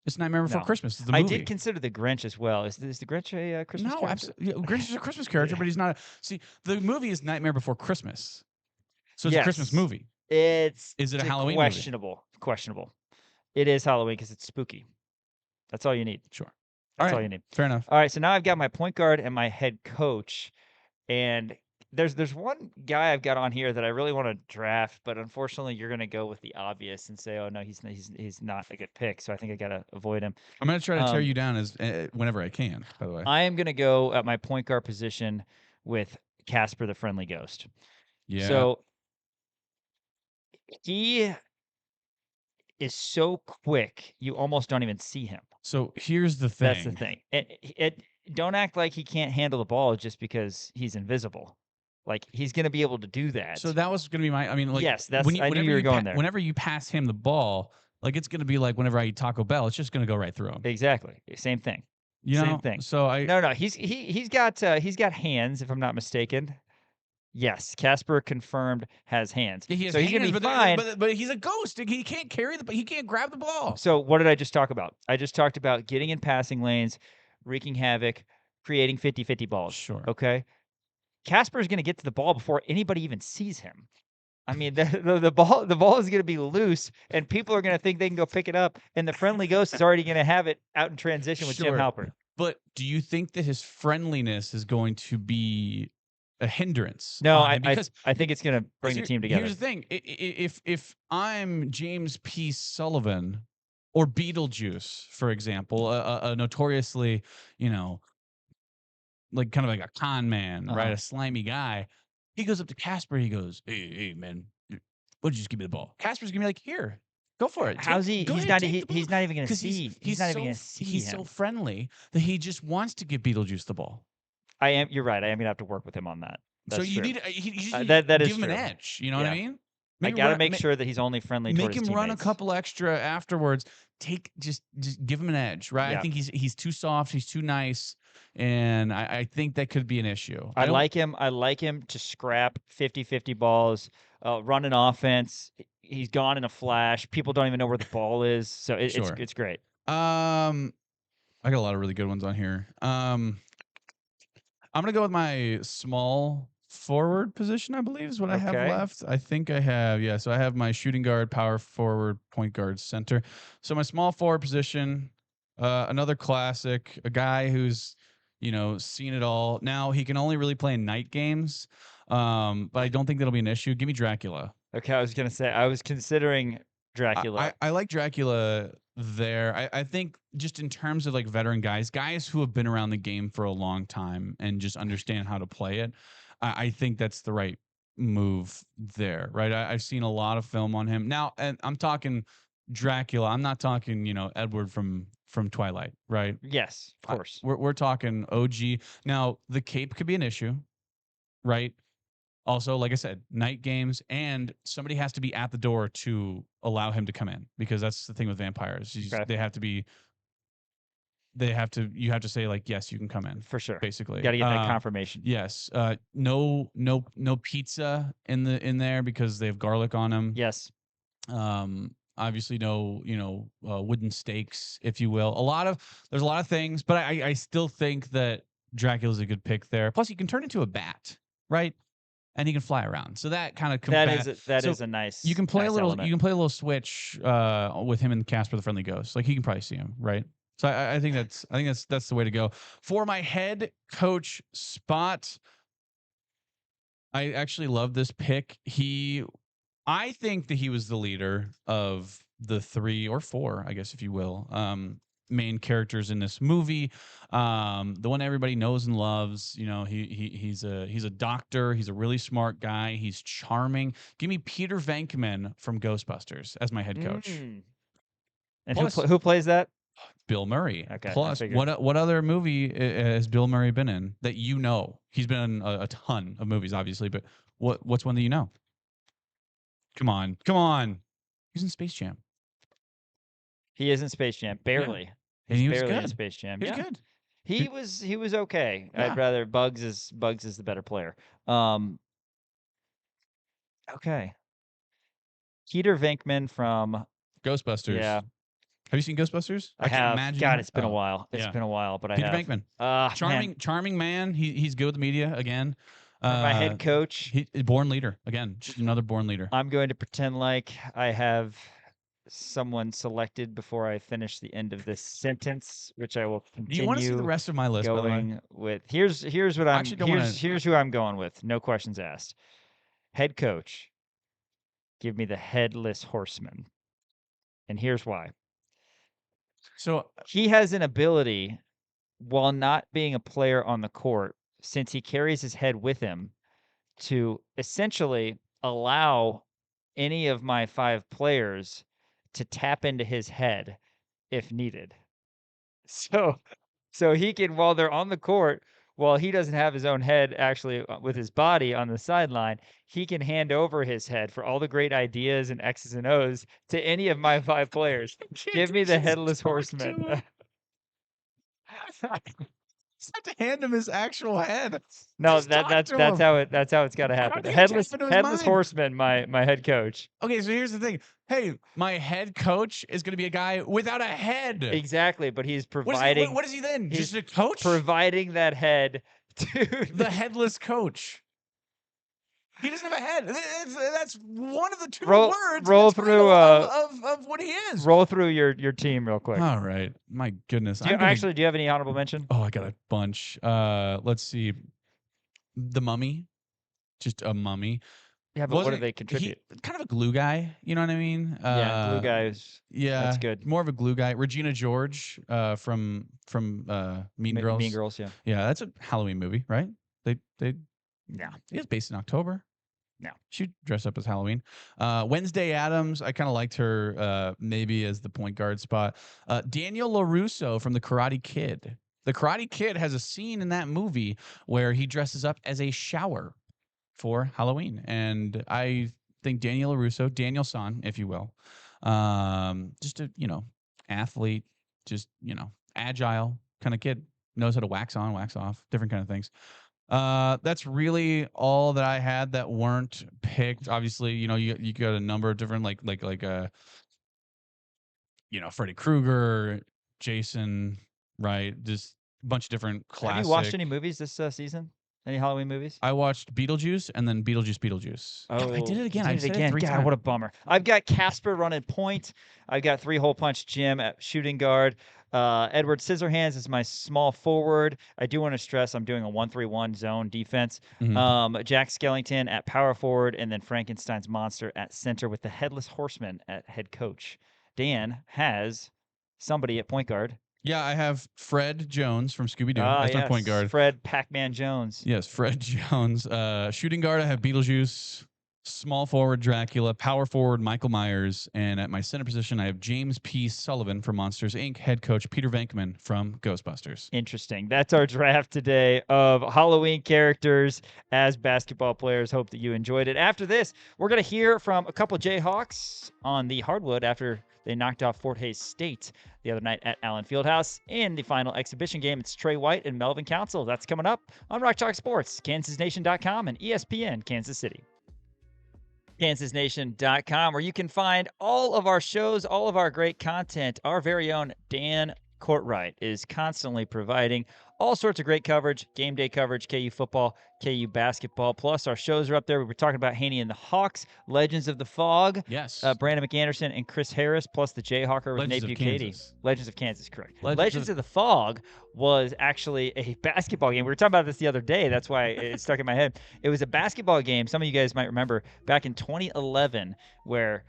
It's Nightmare Before No. Christmas. It's the I movie. did consider the Grinch as well. Is the Grinch a Christmas No, character? absolutely. Yeah, Grinch is a Christmas character, but he's not. See, the movie is Nightmare Before Christmas, so it's a Christmas movie. Is it a Halloween questionable? Questionable. It is Halloween because it's spooky. That's all you need. Sure. That's all you need. Fair enough. All right, so now I've got my point guard and my head coach, and there's one guy I've got on here that I really want to draft, but unfortunately you're going to go with the obvious and say, oh no, he's not a good pick, so I think I got to avoid him. I'm going to try to tear you down as whenever I can. By the way, I am going to go at my point guard position with Casper the Friendly Ghost. Yeah. So he is so quick, you almost don't even see him. So here's the thing. That's the thing. Don't act like he can't handle the ball just because he's invisible. Like, he's going to be able to do that. So that was going to be my. I mean, like, yes, I knew you were going there. Whenever you pass him the ball, like it's going to be like whenever I eat Taco Bell, it's just going to go right through him. Exactly. Same thing. You Same know? thing. So no. He's got hands, if I'm not mistaken. Yes, Casper confirmed has hands. Yeah, he has so he's hands, gonna be fine. But he's a ghost. He can't carry he can't grab the ball. So what did I just talk about? I just talked about getting in passing lanes, wreaking havoc, creating 50-50 balls. Sure. Okay. Casper is going to get to the ball before anybody even sees him. I mean, the ball is going to be loose, and people are going to think they can go pick it up, and the friendly ghost is already going to have it out in transition with Jim Halpert. But do you think that his friendliness is going to be a hindrance? No, I think it's going to bring the team together. Here's the thing: if I'm James P. Sullivan or Beetlejuice, for example, a notoriously, like kind of like a con man, right? A slimy guy. He goes up to Casper. He goes, "Hey, man, why don't you just give me the ball?" Casper's gonna be like, "Here, go for it." How's he? He's not even going to see. He's not even going to see him. He's so friendly that he just wants to give Beetlejuice the ball. You're right. I am going to have to work with him on that. That's so you true. need that is give him true. an edge. You know what I mean? I got to make sure that he's only friendly towards his Make him run a teammates. couple extra afterwards. Just give him an edge, right? Yeah. I think he's too soft. He's too nice, and I think that could be an issue. I like him to scrap 50-50 balls, run an offense. He's gone in a flash. People don't even know where the ball is, so it's great. I got a lot of really good ones on here. I'm gonna go with my small forward position, I believe is what I have left. I think I have, so I have my shooting guard, power forward, point guard, center. So my small forward position, another classic, a guy who's, seen it all. Now he can only really play in night games, but I don't think that'll be an issue. Give me Dracula. Okay, I was gonna say I was considering Dracula. I like Dracula there. I think just in terms of like veteran guys who have been around the game for a long time and just understand how to play it. I think that's the right move there, right? I've seen a lot of film on him now, and I'm talking Dracula. I'm not talking, Edward from Twilight, right? Yes, of course. We're talking OG. Now the cape could be an issue, right? Also, like I said, night games, and somebody has to be at the door to allow him to come in, because that's the thing with vampires. You have to say like, yes, you can come in, for sure. Basically, Got to get that confirmation. Yes. No pizza in there because they have garlic on them. Yes. Obviously no, wooden stakes, if you will. There's a lot of things, but I still think that Dracula's a good pick there. Plus, you can turn into a bat, right? And he can fly around. So that kind of that is a nice. You can play nice a little. element. You can play a little switch with him and Casper the Friendly Ghost. Like he can probably see him, right? So I think that's the way to go for my head coach spot. I actually love this pick. I think that he was the leader of the 3 or 4, I guess, if you will, main characters in this movie. The one everybody knows and loves. He's a doctor. He's a really smart guy. He's charming. Give me Peter Venkman from Ghostbusters as my head coach. And plus, who plays that? Bill Murray. Okay, I Plus, figured. what other movie has Bill Murray been in that you know? He's been in a ton of movies, obviously, but what's one that you know? Come on. He's in Space Jam. He is in Space Jam, barely. And He's he was barely in good. Space Jam. He was Yeah. good. He was okay. Yeah. I'd rather Bugs is the better player. Okay. Peter Venkman from Ghostbusters. Yeah. Have you seen Ghostbusters? I can't have. imagine. God, it's been a Oh, while. It's yeah. been a while, but I Peter have. Venkman. Charming man. He's good with the media again. My head coach. Born leader again. Just another born leader. I'm going to pretend like I have someone selected before I finish the end of this sentence, which I will continue. Do you want to see the rest of my list? By the way, going with here's what I'm actually don't wanna- here's who I'm going with. No questions asked. Head coach. Give me the headless horseman. And here's why. So he has an ability, while not being a player on the court, since he carries his head with him, to essentially allow any of my 5 players to tap into his head if needed. So he can, while they're on the court, while he doesn't have his own head actually with his body on the sideline, he can hand over his head for all the great ideas and X's and O's to any of my 5 players. Give me the headless horseman. Just have to hand him his actual head. No, Just talk that's to him. that's how it's got to happen. can you Headless tap into his mind? horseman, my head coach. Okay, so here's the thing. Hey, my head coach is going to be a guy without a head. Exactly, but he's What providing. is he then? he's Just a coach? providing that head to The headless coach. He doesn't have a head. That's one of the 2 roll words. roll in the through title of what he is. roll through your team real quick. All right. My goodness. Do you have any honorable mention? Oh, I got a bunch. Let's see. The Mummy. Just a mummy. Yeah, but what do they contribute? Kind of a glue guy. You know what I mean? Yeah, glue guy is. Yeah, that's good. More of a glue guy. Regina George from Mean Girls. Mean Girls, yeah. Yeah, that's a Halloween movie, right? They Yeah. It was based in October. No. She dressed up as Halloween. Wednesday Addams, I kind of liked her maybe as the point guard spot. Daniel LaRusso from The Karate Kid. The Karate Kid has a scene in that movie where he dresses up as a shower for Halloween. And I think Daniel LaRusso, Daniel-san, if you will, just a, athlete, just, agile kind of kid, knows how to wax on, wax off, different kind of things. That's really all that I had that weren't picked. Obviously, you got a number of different like Freddy Krueger, Jason, right? Just a bunch of different classic. Have you watched any movies this season? Any Halloween movies? I watched Beetlejuice and then Beetlejuice. Oh, I did it again. I I did said it again. 3 God, times. what a bummer. I've got Casper running point. I've got 3-hole punch Jim at shooting guard. Edward Scissorhands is my small forward. I do want to stress I'm doing a 1-3-1 zone defense. Jack Skellington at power forward, and then Frankenstein's monster at center with the headless horseman at head coach. Dan has somebody at point guard. Yeah, I have Fred Jones from Scooby-Doo. That's my point guard. Fred Pac-Man Jones. Yes, Fred Jones. Shooting guard, I have Beetlejuice. Small forward, Dracula. Power forward, Michael Myers. And at my center position, I have James P. Sullivan from Monsters, Inc., head coach Peter Venkman from Ghostbusters. Interesting. That's our draft today of Halloween characters as basketball players. Hope that you enjoyed it. After this, we're going to hear from a couple Jayhawks on the hardwood after they knocked off Fort Hays State the other night at Allen Fieldhouse in the final exhibition game. It's Trey White and Melvin Council. That's coming up on Rock Chalk Sports, KansasNation.com, and ESPN Kansas City. KansasNation.com, where you can find all of our shows, all of our great content. Our very own Dan Courtwright is constantly providing all sorts of great coverage, game day coverage, KU football, KU basketball. Plus, our shows are up there. We were talking about Hanni and the Hawks, Legends of the Fog. Yes. Brandon McAnderson and Chris Harris, plus the Jayhawker with Nate Bukaty. Legends of Kansas, correct. Legends of the Fog was actually a basketball game. We were talking about this the other day. That's why it stuck in my head. It was a basketball game. Some of you guys might remember back in 2011 where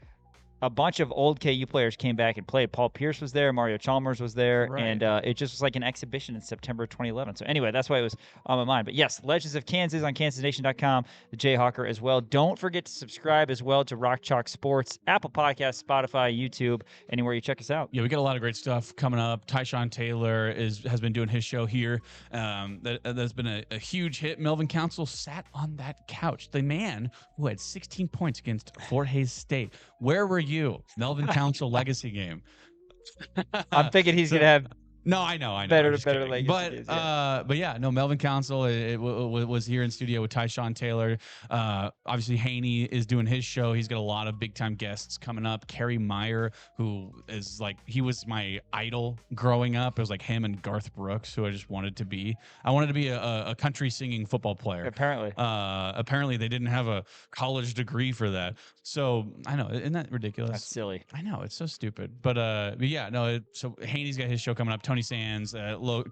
a bunch of old KU players came back and played. Paul Pierce was there, Mario Chalmers was there, and it just was like an exhibition in September 2011. So anyway, that's why it was on my mind. But yes, Legends of Kansas on KansasNation.com, the Jayhawker as well. Don't forget to subscribe as well to Rock Chalk Sports, Apple Podcasts, Spotify, YouTube, anywhere you check us out. Yeah, we got a lot of great stuff coming up. Tyshawn Taylor has been doing his show here. That's been a huge hit. Melvin Council sat on that couch. The man who had 16 points against Fort Hays State. Where were you? Melvin Council legacy game. I'm thinking he's going to have No, I know. Better legacy. But yeah, no, Melvin Council was here in studio with Tyshawn Taylor. Obviously, Hanni is doing his show. He's got a lot of big time guests coming up. Kerry Meyer, who is like, he was my idol growing up. It was like him and Garth Brooks, who I just wanted to be. I wanted to be a country singing football player. Apparently, they didn't have a college degree for that. So I know, isn't that ridiculous? That's silly. I know, it's so stupid. But yeah, no. So Hanni's got his show coming up. Tony Sands,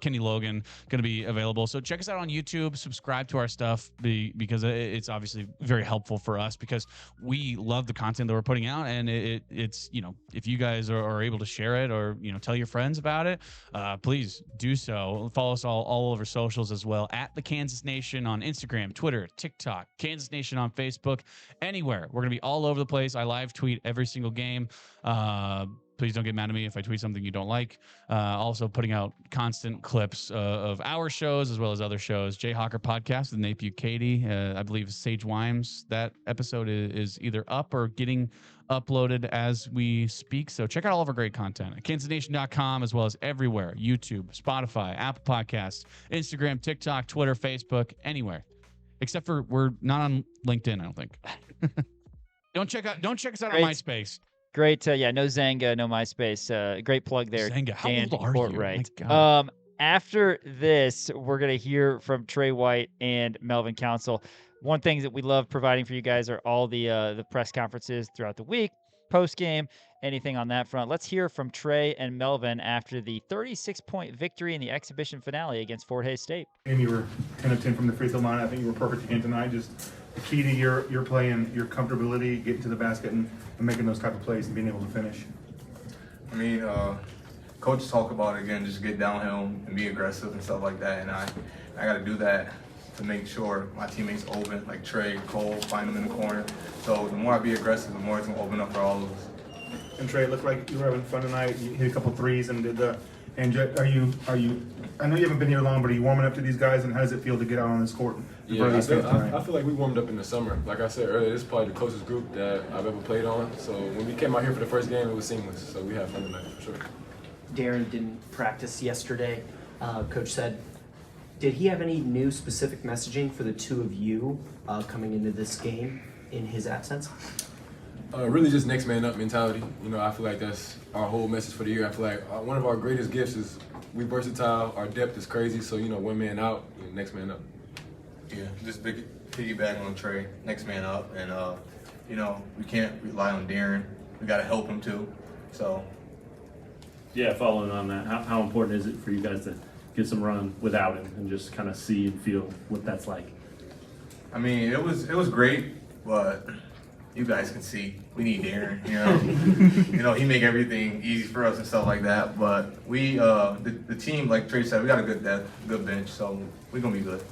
Kenny Logan going to be available. So check us out on YouTube. Subscribe to our stuff because it's obviously very helpful for us because we love the content that we're putting out, and it's if you guys are able to share it or tell your friends about it, please do so. Follow us all over socials as well at the Kansas Nation on Instagram, Twitter, TikTok, Kansas Nation on Facebook, anywhere. We're going to be all over the place. I live tweet every single game. Please don't get mad at me if I tweet something you don't like. Also putting out constant clips of our shows as well as other shows. Jayhawker Podcast with Napier Katie. I believe Sage Wimes. That episode is either up or getting uploaded as we speak. So check out all of our great content at KansasNation.com as well as everywhere. YouTube, Spotify, Apple Podcasts, Instagram, TikTok, Twitter, Facebook, anywhere. Except for we're not on LinkedIn, I don't think. Don't check us out on MySpace. Great. No Zanga, no MySpace. Great plug there. Zanga, how Dan old are Courtwright. you? My God. After this, we're going to hear from Trey White and Melvin Council. One thing that we love providing for you guys are all the press conferences throughout the week, post-game, anything on that front. Let's hear from Trey and Melvin after the 36-point victory in the exhibition finale against Fort Hays State. And you were 10 of 10 from the free throw line. I think you were perfect again tonight. Just the key to your play and your comfortability, getting to the basket and making those type of plays and being able to finish. I mean, coaches talk about it again, just get downhill and be aggressive and stuff like that. And I got to do that to make sure my teammates open, like Trey, Cole, find them in the corner. So the more I be aggressive, the more it's going to open up for all of us. And Trey, it looked like you were having fun tonight. You hit a couple threes and did the. And are you? I know you haven't been here long, but are you warming up to these guys? And how does it feel to get out on this court? Yeah, I feel like we warmed up in the summer. Like I said earlier, this is probably the closest group that I've ever played on. So when we came out here for the first game, it was seamless. So we had fun tonight for sure. Darren didn't practice yesterday. Coach said, did he have any new specific messaging for the two of you coming into this game in his absence? Really just next man up mentality. I feel like that's our whole message for the year. I feel like one of our greatest gifts is we versatile, our depth is crazy, so one man out, next man up. Yeah, just piggyback on Trey, next man up, and we can't rely on Darren. We got to help him too. So yeah, following on that, how important is it for you guys to get some run without him and just kind of see and feel what that's like? I mean, it was great, but you guys can see we need Darren. He make everything easy for us and stuff like that. But we, the team, like Trey said, we got a good depth, good bench, so we're gonna be good.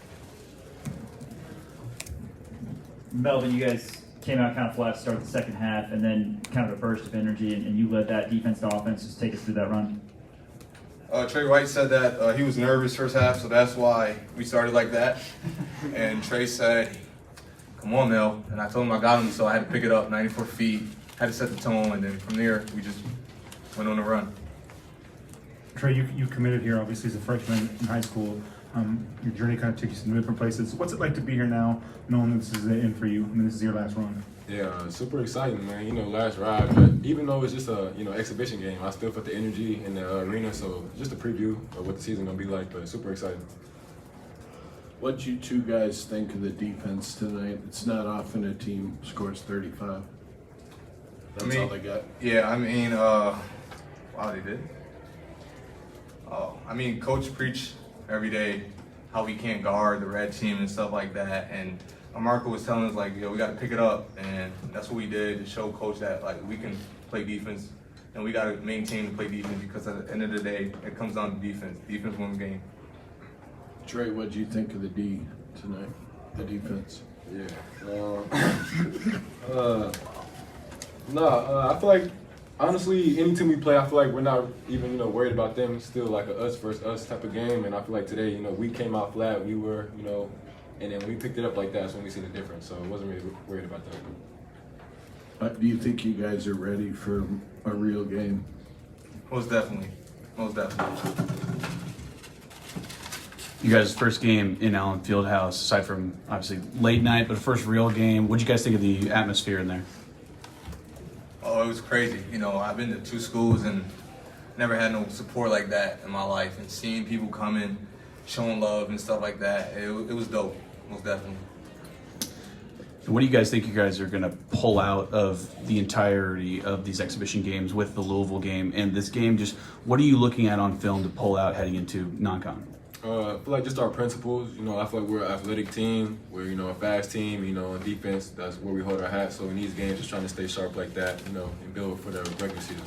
Melvin, you guys came out kind of flat to start the second half, and then kind of a burst of energy, and you led that defense to offense. Just take us through that run. Trey White said that he was nervous first half, so that's why we started like that. And Trey said, come on, Mel. And I told him I got him, so I had to pick it up 94 feet, had to set the tone, and then from there, we just went on the run. Trey, you committed here, obviously, as a freshman in high school. Your journey kind of took you to different places. What's it like to be here now, knowing that this is the end for you? I mean, this is your last run. Yeah, super exciting, man. Last ride, but even though it's just a exhibition game, I still felt the energy in the arena. So just a preview of what the season gonna be like, but super exciting. What you two guys think of the defense tonight? It's not often a team scores 35. That's all they got. Yeah, wow, they did. Coach preached every day how we can't guard the red team and stuff like that, and Marco was telling us, like, yo, we got to pick it up, and that's what we did to show coach that, like, we can play defense, and we got to maintain to play defense because at the end of the day, it comes down to defense. Defense wins the game. Trey, what do you think of the D tonight? The defense? Yeah. I feel like, honestly, any team we play, I feel like we're not even, worried about them. It's still like a us versus us type of game, and I feel like today, we came out flat. We were, and then when we picked it up like that, that's when we see the difference. So I wasn't really worried about that. Do you think you guys are ready for a real game? Most definitely. Most definitely. You guys' first game in Allen Fieldhouse, aside from obviously late night, but first real game. What did you guys think of the atmosphere in there? Oh, it was crazy. I've been to 2 schools and never had no support like that in my life. And seeing people coming, showing love and stuff like that, it was dope, most definitely. What do you guys think you guys are going to pull out of the entirety of these exhibition games with the Louisville game and this game? Just what are you looking at on film to pull out heading into non-con? I feel like just our principles. I feel like we're an athletic team. We're, a fast team. On defense, that's where we hold our hat. So in these games, just trying to stay sharp like that, and build for the regular season.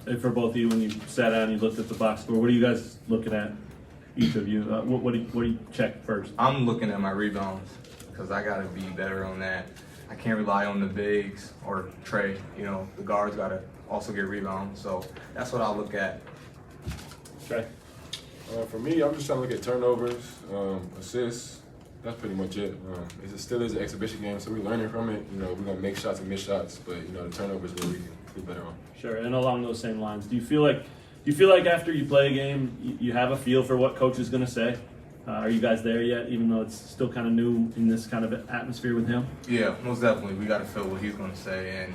And for both of you, when you sat down and you looked at the box score, what are you guys looking at, each of you? What do you check first? I'm looking at my rebounds because I got to be better on that. I can't rely on the bigs or Trey. The guards got to also get rebounds. So that's what I'll look at. Trey? For me, I'm just trying to look at turnovers, assists. That's pretty much it. It still is an exhibition game, so we're learning from it. We're going to make shots and miss shots, but, the turnovers where we can do better on. Sure, and along those same lines, do you feel like after you play a game, you have a feel for what coach is going to say? Are you guys there yet, even though it's still kind of new in this kind of atmosphere with him? Yeah, most definitely. We got to feel what he's going to say, and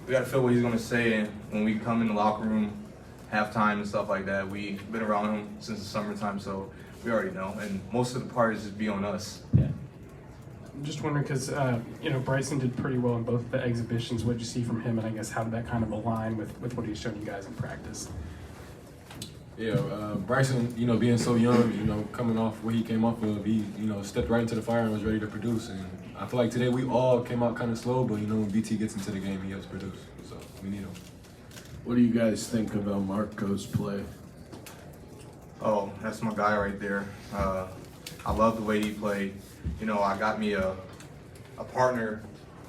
we got to feel what he's going to say. And when we come in the locker room, halftime and stuff like that, we've been around him since the summertime, so we already know. And most of the part is just be on us. Yeah. I'm just wondering because Bryson did pretty well in both the exhibitions. What did you see from him, and I guess how did that kind of align with what he's shown you guys in practice? Yeah, Bryson, being so young, coming off what he came off of, he, stepped right into the fire and was ready to produce. And I feel like today we all came out kind of slow, but, when BT gets into the game, he helps produce. So we need him. What do you guys think of Marco's play? Oh, that's my guy right there. I love the way he played. I got me a partner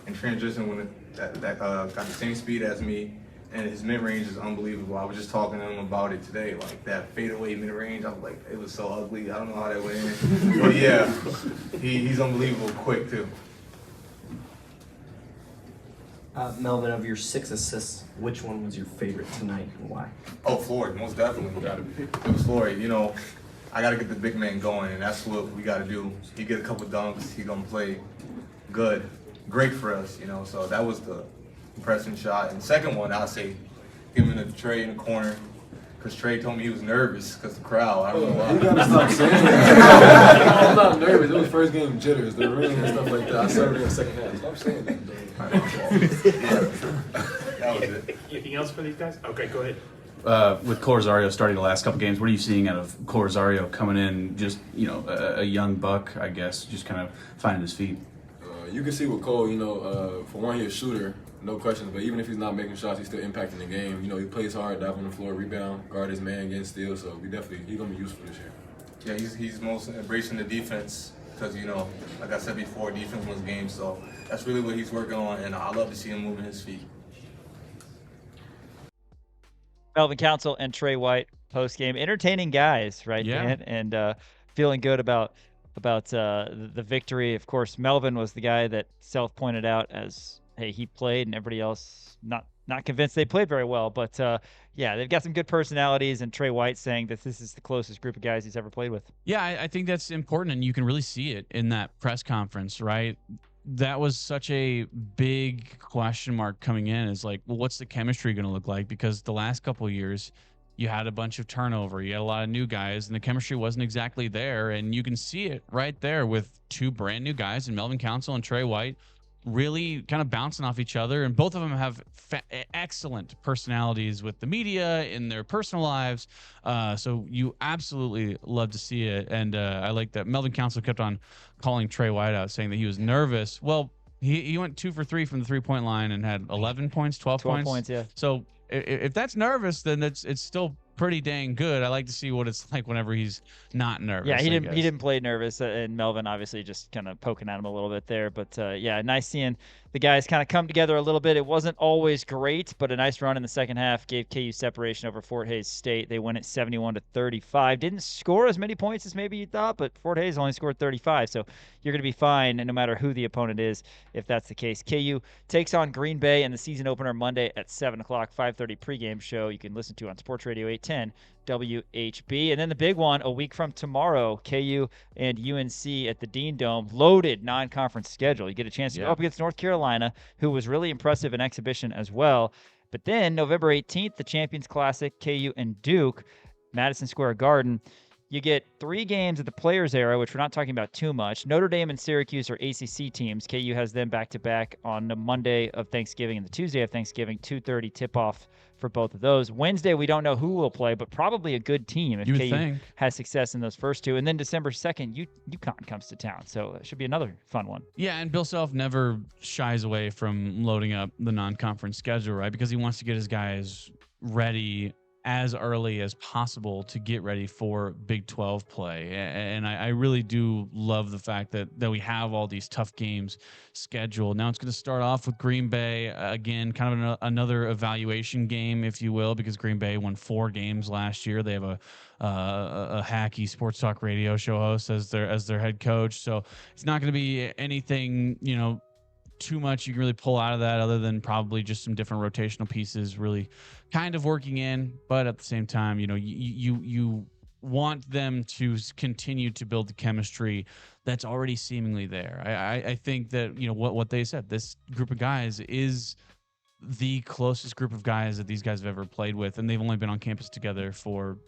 in transition when that got the same speed as me, and his mid-range is unbelievable. I was just talking to him about it today, like that fadeaway mid-range. I was like, it was so ugly. I don't know how that went in. But yeah, he's unbelievable quick too. Melvin, of your 6 assists, which one was your favorite tonight and why? Oh, Floyd, most definitely. It was Floyd. I got to get the big man going, and that's what we got to do. He get a couple dunks, he gonna play good, great for us. So that was the impressive shot. And the second one, I'll say, giving it to Trey in the corner. Because Trey told me he was nervous because the crowd. I don't know why. You gotta stop saying that. I'm not nervous. It was first game jitters, the ring and stuff like that. I started in the second half. Stop saying that. That was it. Anything else for these guys? Okay, go ahead. With Colazario starting the last couple games, what are you seeing out of Colazario coming in? Just a young buck, I guess, just kind of finding his feet. You can see with Cole, for one, he's a shooter, no questions. But even if he's not making shots, he's still impacting the game. He plays hard, dive on the floor, rebound, guard his man, getting steals. So he's gonna be useful this year. Yeah, he's most embracing the defense because like I said before, defense wins games. So that's really what he's working on, and I love to see him moving his feet. Melvin Council and Trey White post game, entertaining guys, right? Yeah. Dan? And feeling good about the victory. Of course, Melvin was the guy that Self pointed out as, hey, he played, and everybody else not convinced they played very well. But yeah, they've got some good personalities, and Trey White saying that this is the closest group of guys he's ever played with. Yeah, I think that's important, and you can really see it in that press conference, right? That was such a big question mark coming in, is like, well, what's the chemistry going to look like? Because the last couple of years, you had a bunch of turnover, you had a lot of new guys, and the chemistry wasn't exactly there. And you can see it right there with 2 brand new guys in Melvin Council and Trey White, really kind of bouncing off each other, and both of them have excellent personalities with the media in their personal lives. So you absolutely love to see it. And I like that Melvin Council kept on calling Trey White out, saying that he was nervous. Well, he went 2 for 3 from the 3-point line and had 11 points, 12 points. Yeah. So if that's nervous, then it's still pretty dang good. I like to see what it's like whenever he's not nervous. Yeah, he didn't play nervous, and Melvin obviously just kind of poking at him a little bit there. But yeah, nice seeing the guys kind of come together a little bit. It wasn't always great, but a nice run in the second half gave KU separation over Fort Hays State. They win it 71-35. Didn't score as many points as maybe you thought, but Fort Hays only scored 35. So you're going to be fine, and no matter who the opponent is, if that's the case. KU takes on Green Bay in the season opener Monday at 7 o'clock, 5:30 pregame show you can listen to on Sports Radio 810 WHB. And then the big one a week from tomorrow, KU and UNC at the Dean Dome. Loaded non-conference schedule. You get a chance to go up against North Carolina, who was really impressive in exhibition as well. But then November 18th, the Champions Classic, KU and Duke, Madison Square Garden. You get 3 games at the Players Era, which we're not talking about too much. Notre Dame and Syracuse are ACC teams. KU has them back-to-back on the Monday of Thanksgiving and the Tuesday of Thanksgiving, 2:30 tip-off for both of those. Wednesday, we don't know who will play, but probably a good team if KU has success in those first 2. And then December 2nd, UConn comes to town. So it should be another fun one. Yeah, and Bill Self never shies away from loading up the non-conference schedule, right? Because he wants to get his guys ready as early as possible to get ready for Big 12 play. And I really do love the fact that we have all these tough games scheduled. Now it's going to start off with Green Bay, again, kind of another evaluation game, if you will, because Green Bay won 4 games last year. They have a hacky sports talk radio show host as their head coach. So it's not going to be anything, too much you can really pull out of that, other than probably just some different rotational pieces really kind of working in. But at the same time, you want them to continue to build the chemistry that's already seemingly there. I think that what they said, this group of guys is the closest group of guys that these guys have ever played with, and they've only been on campus together for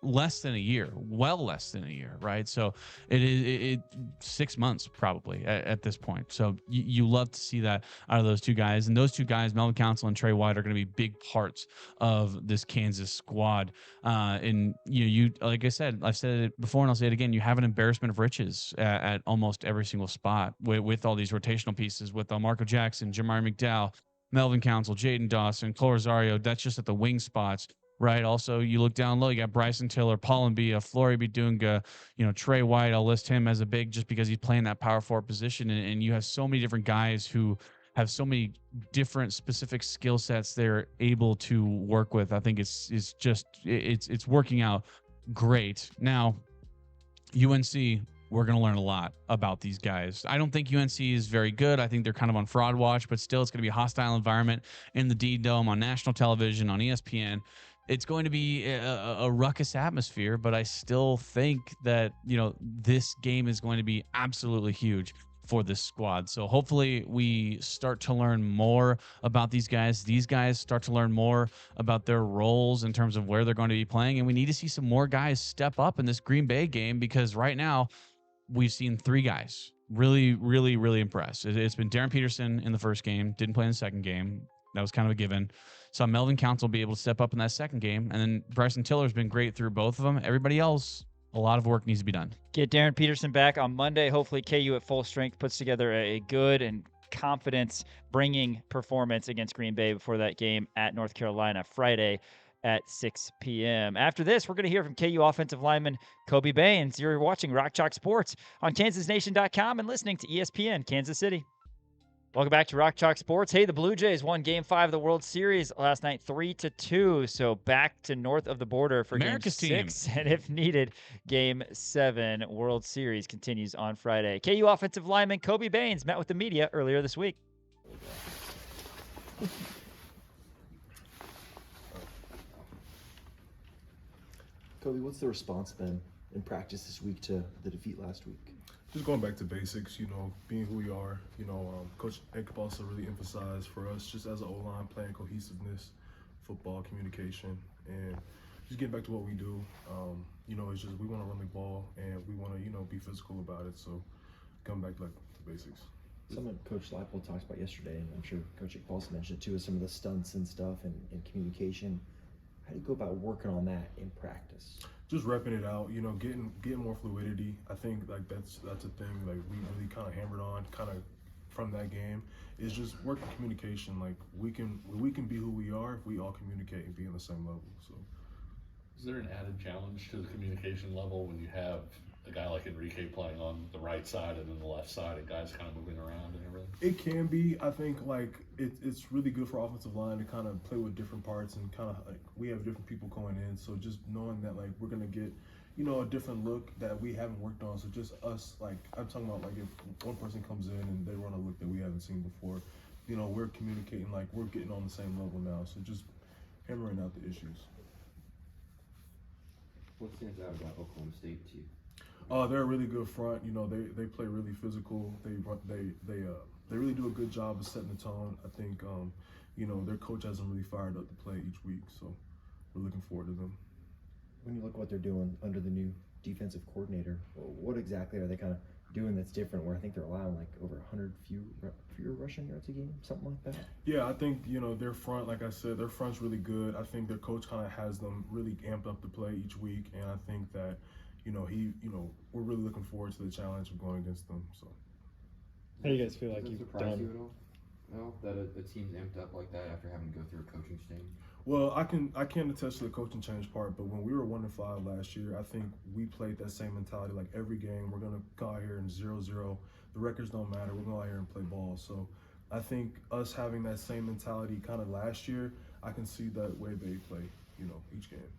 less than a year, well less than a year, right? So it is 6 months probably at this point. So you love to see that out of those 2 guys, and those 2 guys, Melvin Council and Trey White, are going to be big parts of this Kansas squad. And you like I said, I've said it before and I'll say it again, you have an embarrassment of riches at almost every single spot with all these rotational pieces, with Marco Jackson, Jamari McDowell, Melvin Council, Jaden Dawson, Cole Rosario. That's just at the wing spots, right? Also, you look down low, you got Bryson Tiller, Paul Mbia, Flory Bidunga, Trey White. I'll list him as a big just because he's playing that power forward position. And you have so many different guys who have so many different specific skill sets they're able to work with. I think it's working out great. Now, UNC, we're going to learn a lot about these guys. I don't think UNC is very good. I think they're kind of on fraud watch, but still it's going to be a hostile environment in the D-Dome, on national television, on ESPN. It's going to be a ruckus atmosphere, but I still think that, this game is going to be absolutely huge for this squad. So hopefully we start to learn more about these guys. These guys start to learn more about their roles in terms of where they're going to be playing. And we need to see some more guys step up in this Green Bay game, because right now we've seen 3 guys really, really, really impress. It's been Darren Peterson in the first game, didn't play in the second game. That was kind of a given. Saw Melvin Council be able to step up in that second game. And then Bryson Tiller's been great through both of them. Everybody else, a lot of work needs to be done. Get Darren Peterson back on Monday. Hopefully KU at full strength puts together a good and confidence-bringing performance against Green Bay before that game at North Carolina Friday at 6 p.m. After this, we're going to hear from KU offensive lineman Kobe Baynes. You're watching Rock Chalk Sports on KansasNation.com and listening to ESPN Kansas City. Welcome back to Rock Chalk Sports. Hey, the Blue Jays won Game 5 of the World Series last night, 3-2. So back to north of the border for America's Game 6. And if needed, Game 7 World Series continues on Friday. KU offensive lineman Kobe Baynes met with the media earlier this week. Kobe, what's the response been in practice this week to the defeat last week? Just going back to basics, being who we are. Coach Ekp also really emphasized for us, just as an O-line, playing cohesiveness, football, communication, and just getting back to what we do. It's just we want to run the ball and we want to, be physical about it. So coming back to the basics. Something Coach Leipold talked about yesterday, and I'm sure Coach Paulson mentioned it too, is some of the stunts and stuff and communication. How do you go about working on that in practice? Just repping it out, getting more fluidity. I think like that's a thing like we really kind of hammered on kind of from that game is just working communication. Like we can be who we are if we all communicate and be on the same level. So is there an added challenge to the communication level when you have a guy like Enrique playing on the right side and then the left side and guys kind of moving around and everything? It can be. I think like it's really good for offensive line to kind of play with different parts and kind of like we have different people going in. So just knowing that like we're gonna get, a different look that we haven't worked on. So just us, like I'm talking about like if one person comes in and they run a look that we haven't seen before, we're communicating like we're getting on the same level now. So just hammering out the issues. What stands out about Oklahoma State to you? They're a really good front. They play really physical. They really do a good job of setting the tone. I think their coach has them really fired up to play each week. So we're looking forward to them. When you look at what they're doing under the new defensive coordinator, what exactly are they kind of doing that's different? Where I think they're allowing like over 100 fewer rushing yards a game, something like that. Yeah, I think their front, like I said, their front's really good. I think their coach kind of has them really amped up to play each week, and I think that. We're really looking forward to the challenge of going against them. So, how do you guys feel like you've you've surprised done? You at all? No, that a team's amped up like that after having to go through a coaching change. Well, I can't attest to the coaching change part, but when we were 1-5 last year, I think we played that same mentality. Like every game, we're gonna go out here and 0-0. The records don't matter. We're gonna go out here and play ball. So, I think us having that same mentality kind of last year, I can see that way they play. Each game.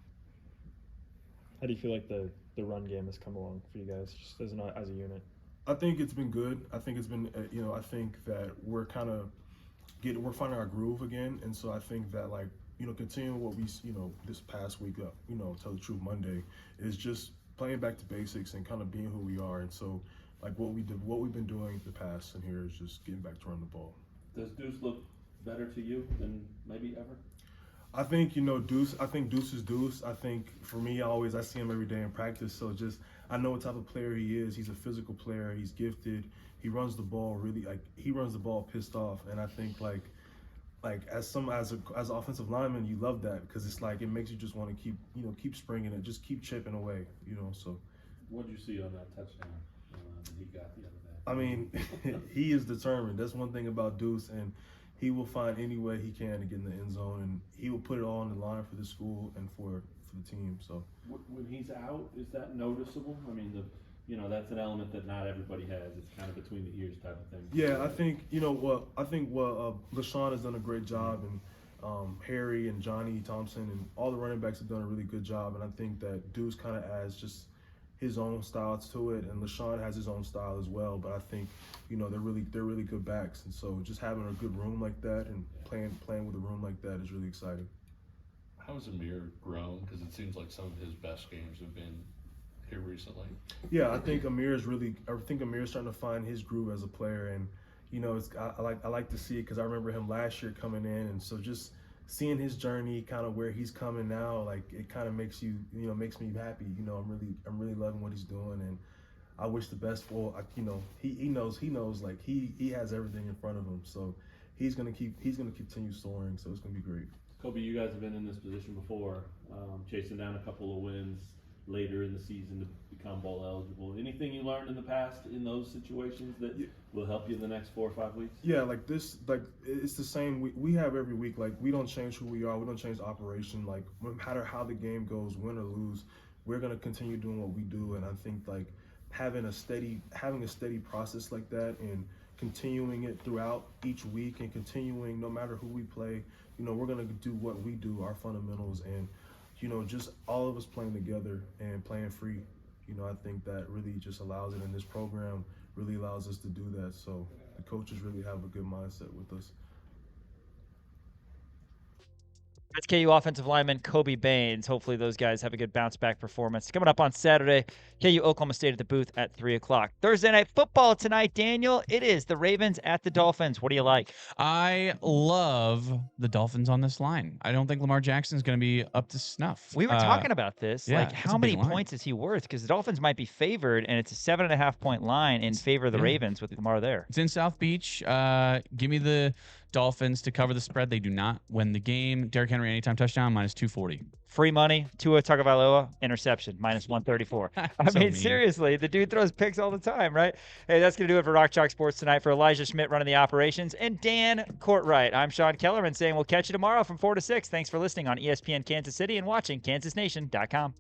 How do you feel like the run game has come along for you guys, just as a unit? I think it's been good. I think it's been, I think that we're kind of we're finding our groove again, and so I think that like, continuing what we, this past week, tell the truth Monday, is just playing back to basics and kind of being who we are, and so like what we've been doing the past in here is just getting back to run the ball. Does Deuce look better to you than maybe ever? I think, Deuce, Deuce is Deuce. I think for me, I see him every day in practice. So I know what type of player he is. He's a physical player. He's gifted. He runs the ball really, he runs the ball pissed off. And I think as an offensive lineman, you love that because it's like, it makes you just want to keep springing and just keep chipping away, so. What did you see on that touchdown that he got the other day? I mean, he is determined. That's one thing about Deuce, and he will find any way he can to get in the end zone, and he will put it all on the line for the school and for the team. So when he's out, is that noticeable? I mean, that's an element that not everybody has. It's kind of between the ears type of thing. Yeah, I think LaShawn has done a great job, and Harry and Johnny Thompson and all the running backs have done a really good job. And I think that Deuce kind of adds just his own style to it, and LaShawn has his own style as well. But I think, they're really good backs, and so just having a good room like that and playing with a room like that is really exciting. How has Amir grown? Because it seems like some of his best games have been here recently. Yeah, I think Amir's starting to find his groove as a player, and I like to see it because I remember him last year coming in, and so just seeing his journey, kind of where he's coming now, like it kind of makes makes me happy. I'm really loving what he's doing, and I wish the best for. He knows like he has everything in front of him, so he's gonna continue soaring. So it's gonna be great. Kobe, you guys have been in this position before, chasing down a couple of wins later in the season to become bowl eligible. Anything you learned in the past in those situations that will help you in the next 4 or 5 weeks? Yeah, it's the same. We have every week. Like, we don't change who we are. We don't change the operation. Like, no matter how the game goes, win or lose, we're gonna continue doing what we do. And I think like having a steady process like that and continuing it throughout each week and continuing no matter who we play, we're gonna do what we do, our fundamentals, and just all of us playing together and playing free. I think that really just allows it, and this program really allows us to do that. So the coaches really have a good mindset with us. That's KU offensive lineman Kobe Baynes. Hopefully those guys have a good bounce back performance. Coming up on Saturday, KU Oklahoma State at the booth at 3 o'clock. Thursday night football tonight, Daniel. It is the Ravens at the Dolphins. What do you like? I love the Dolphins on this line. I don't think Lamar Jackson is going to be up to snuff. We were talking about this. Yeah, like, it's how a big many line. points is he worth? Because the Dolphins might be favored, and it's a 7.5-point line in favor of the Ravens with Lamar there. It's in South Beach. Give me the Dolphins to cover the spread. They do not win the game. Derrick Henry anytime touchdown minus 240. Free money. Tua Tagovailoa interception minus 134. I So mean, mean. seriously, the dude throws picks all the time, right? Hey, that's gonna do it for Rock Chalk Sports tonight. For Elijah Schmidt running the operations and Dan Courtwright, I'm Sean Kellerman saying we'll catch you tomorrow from 4 to 6. Thanks for listening on ESPN Kansas City and watching KansasNation.com.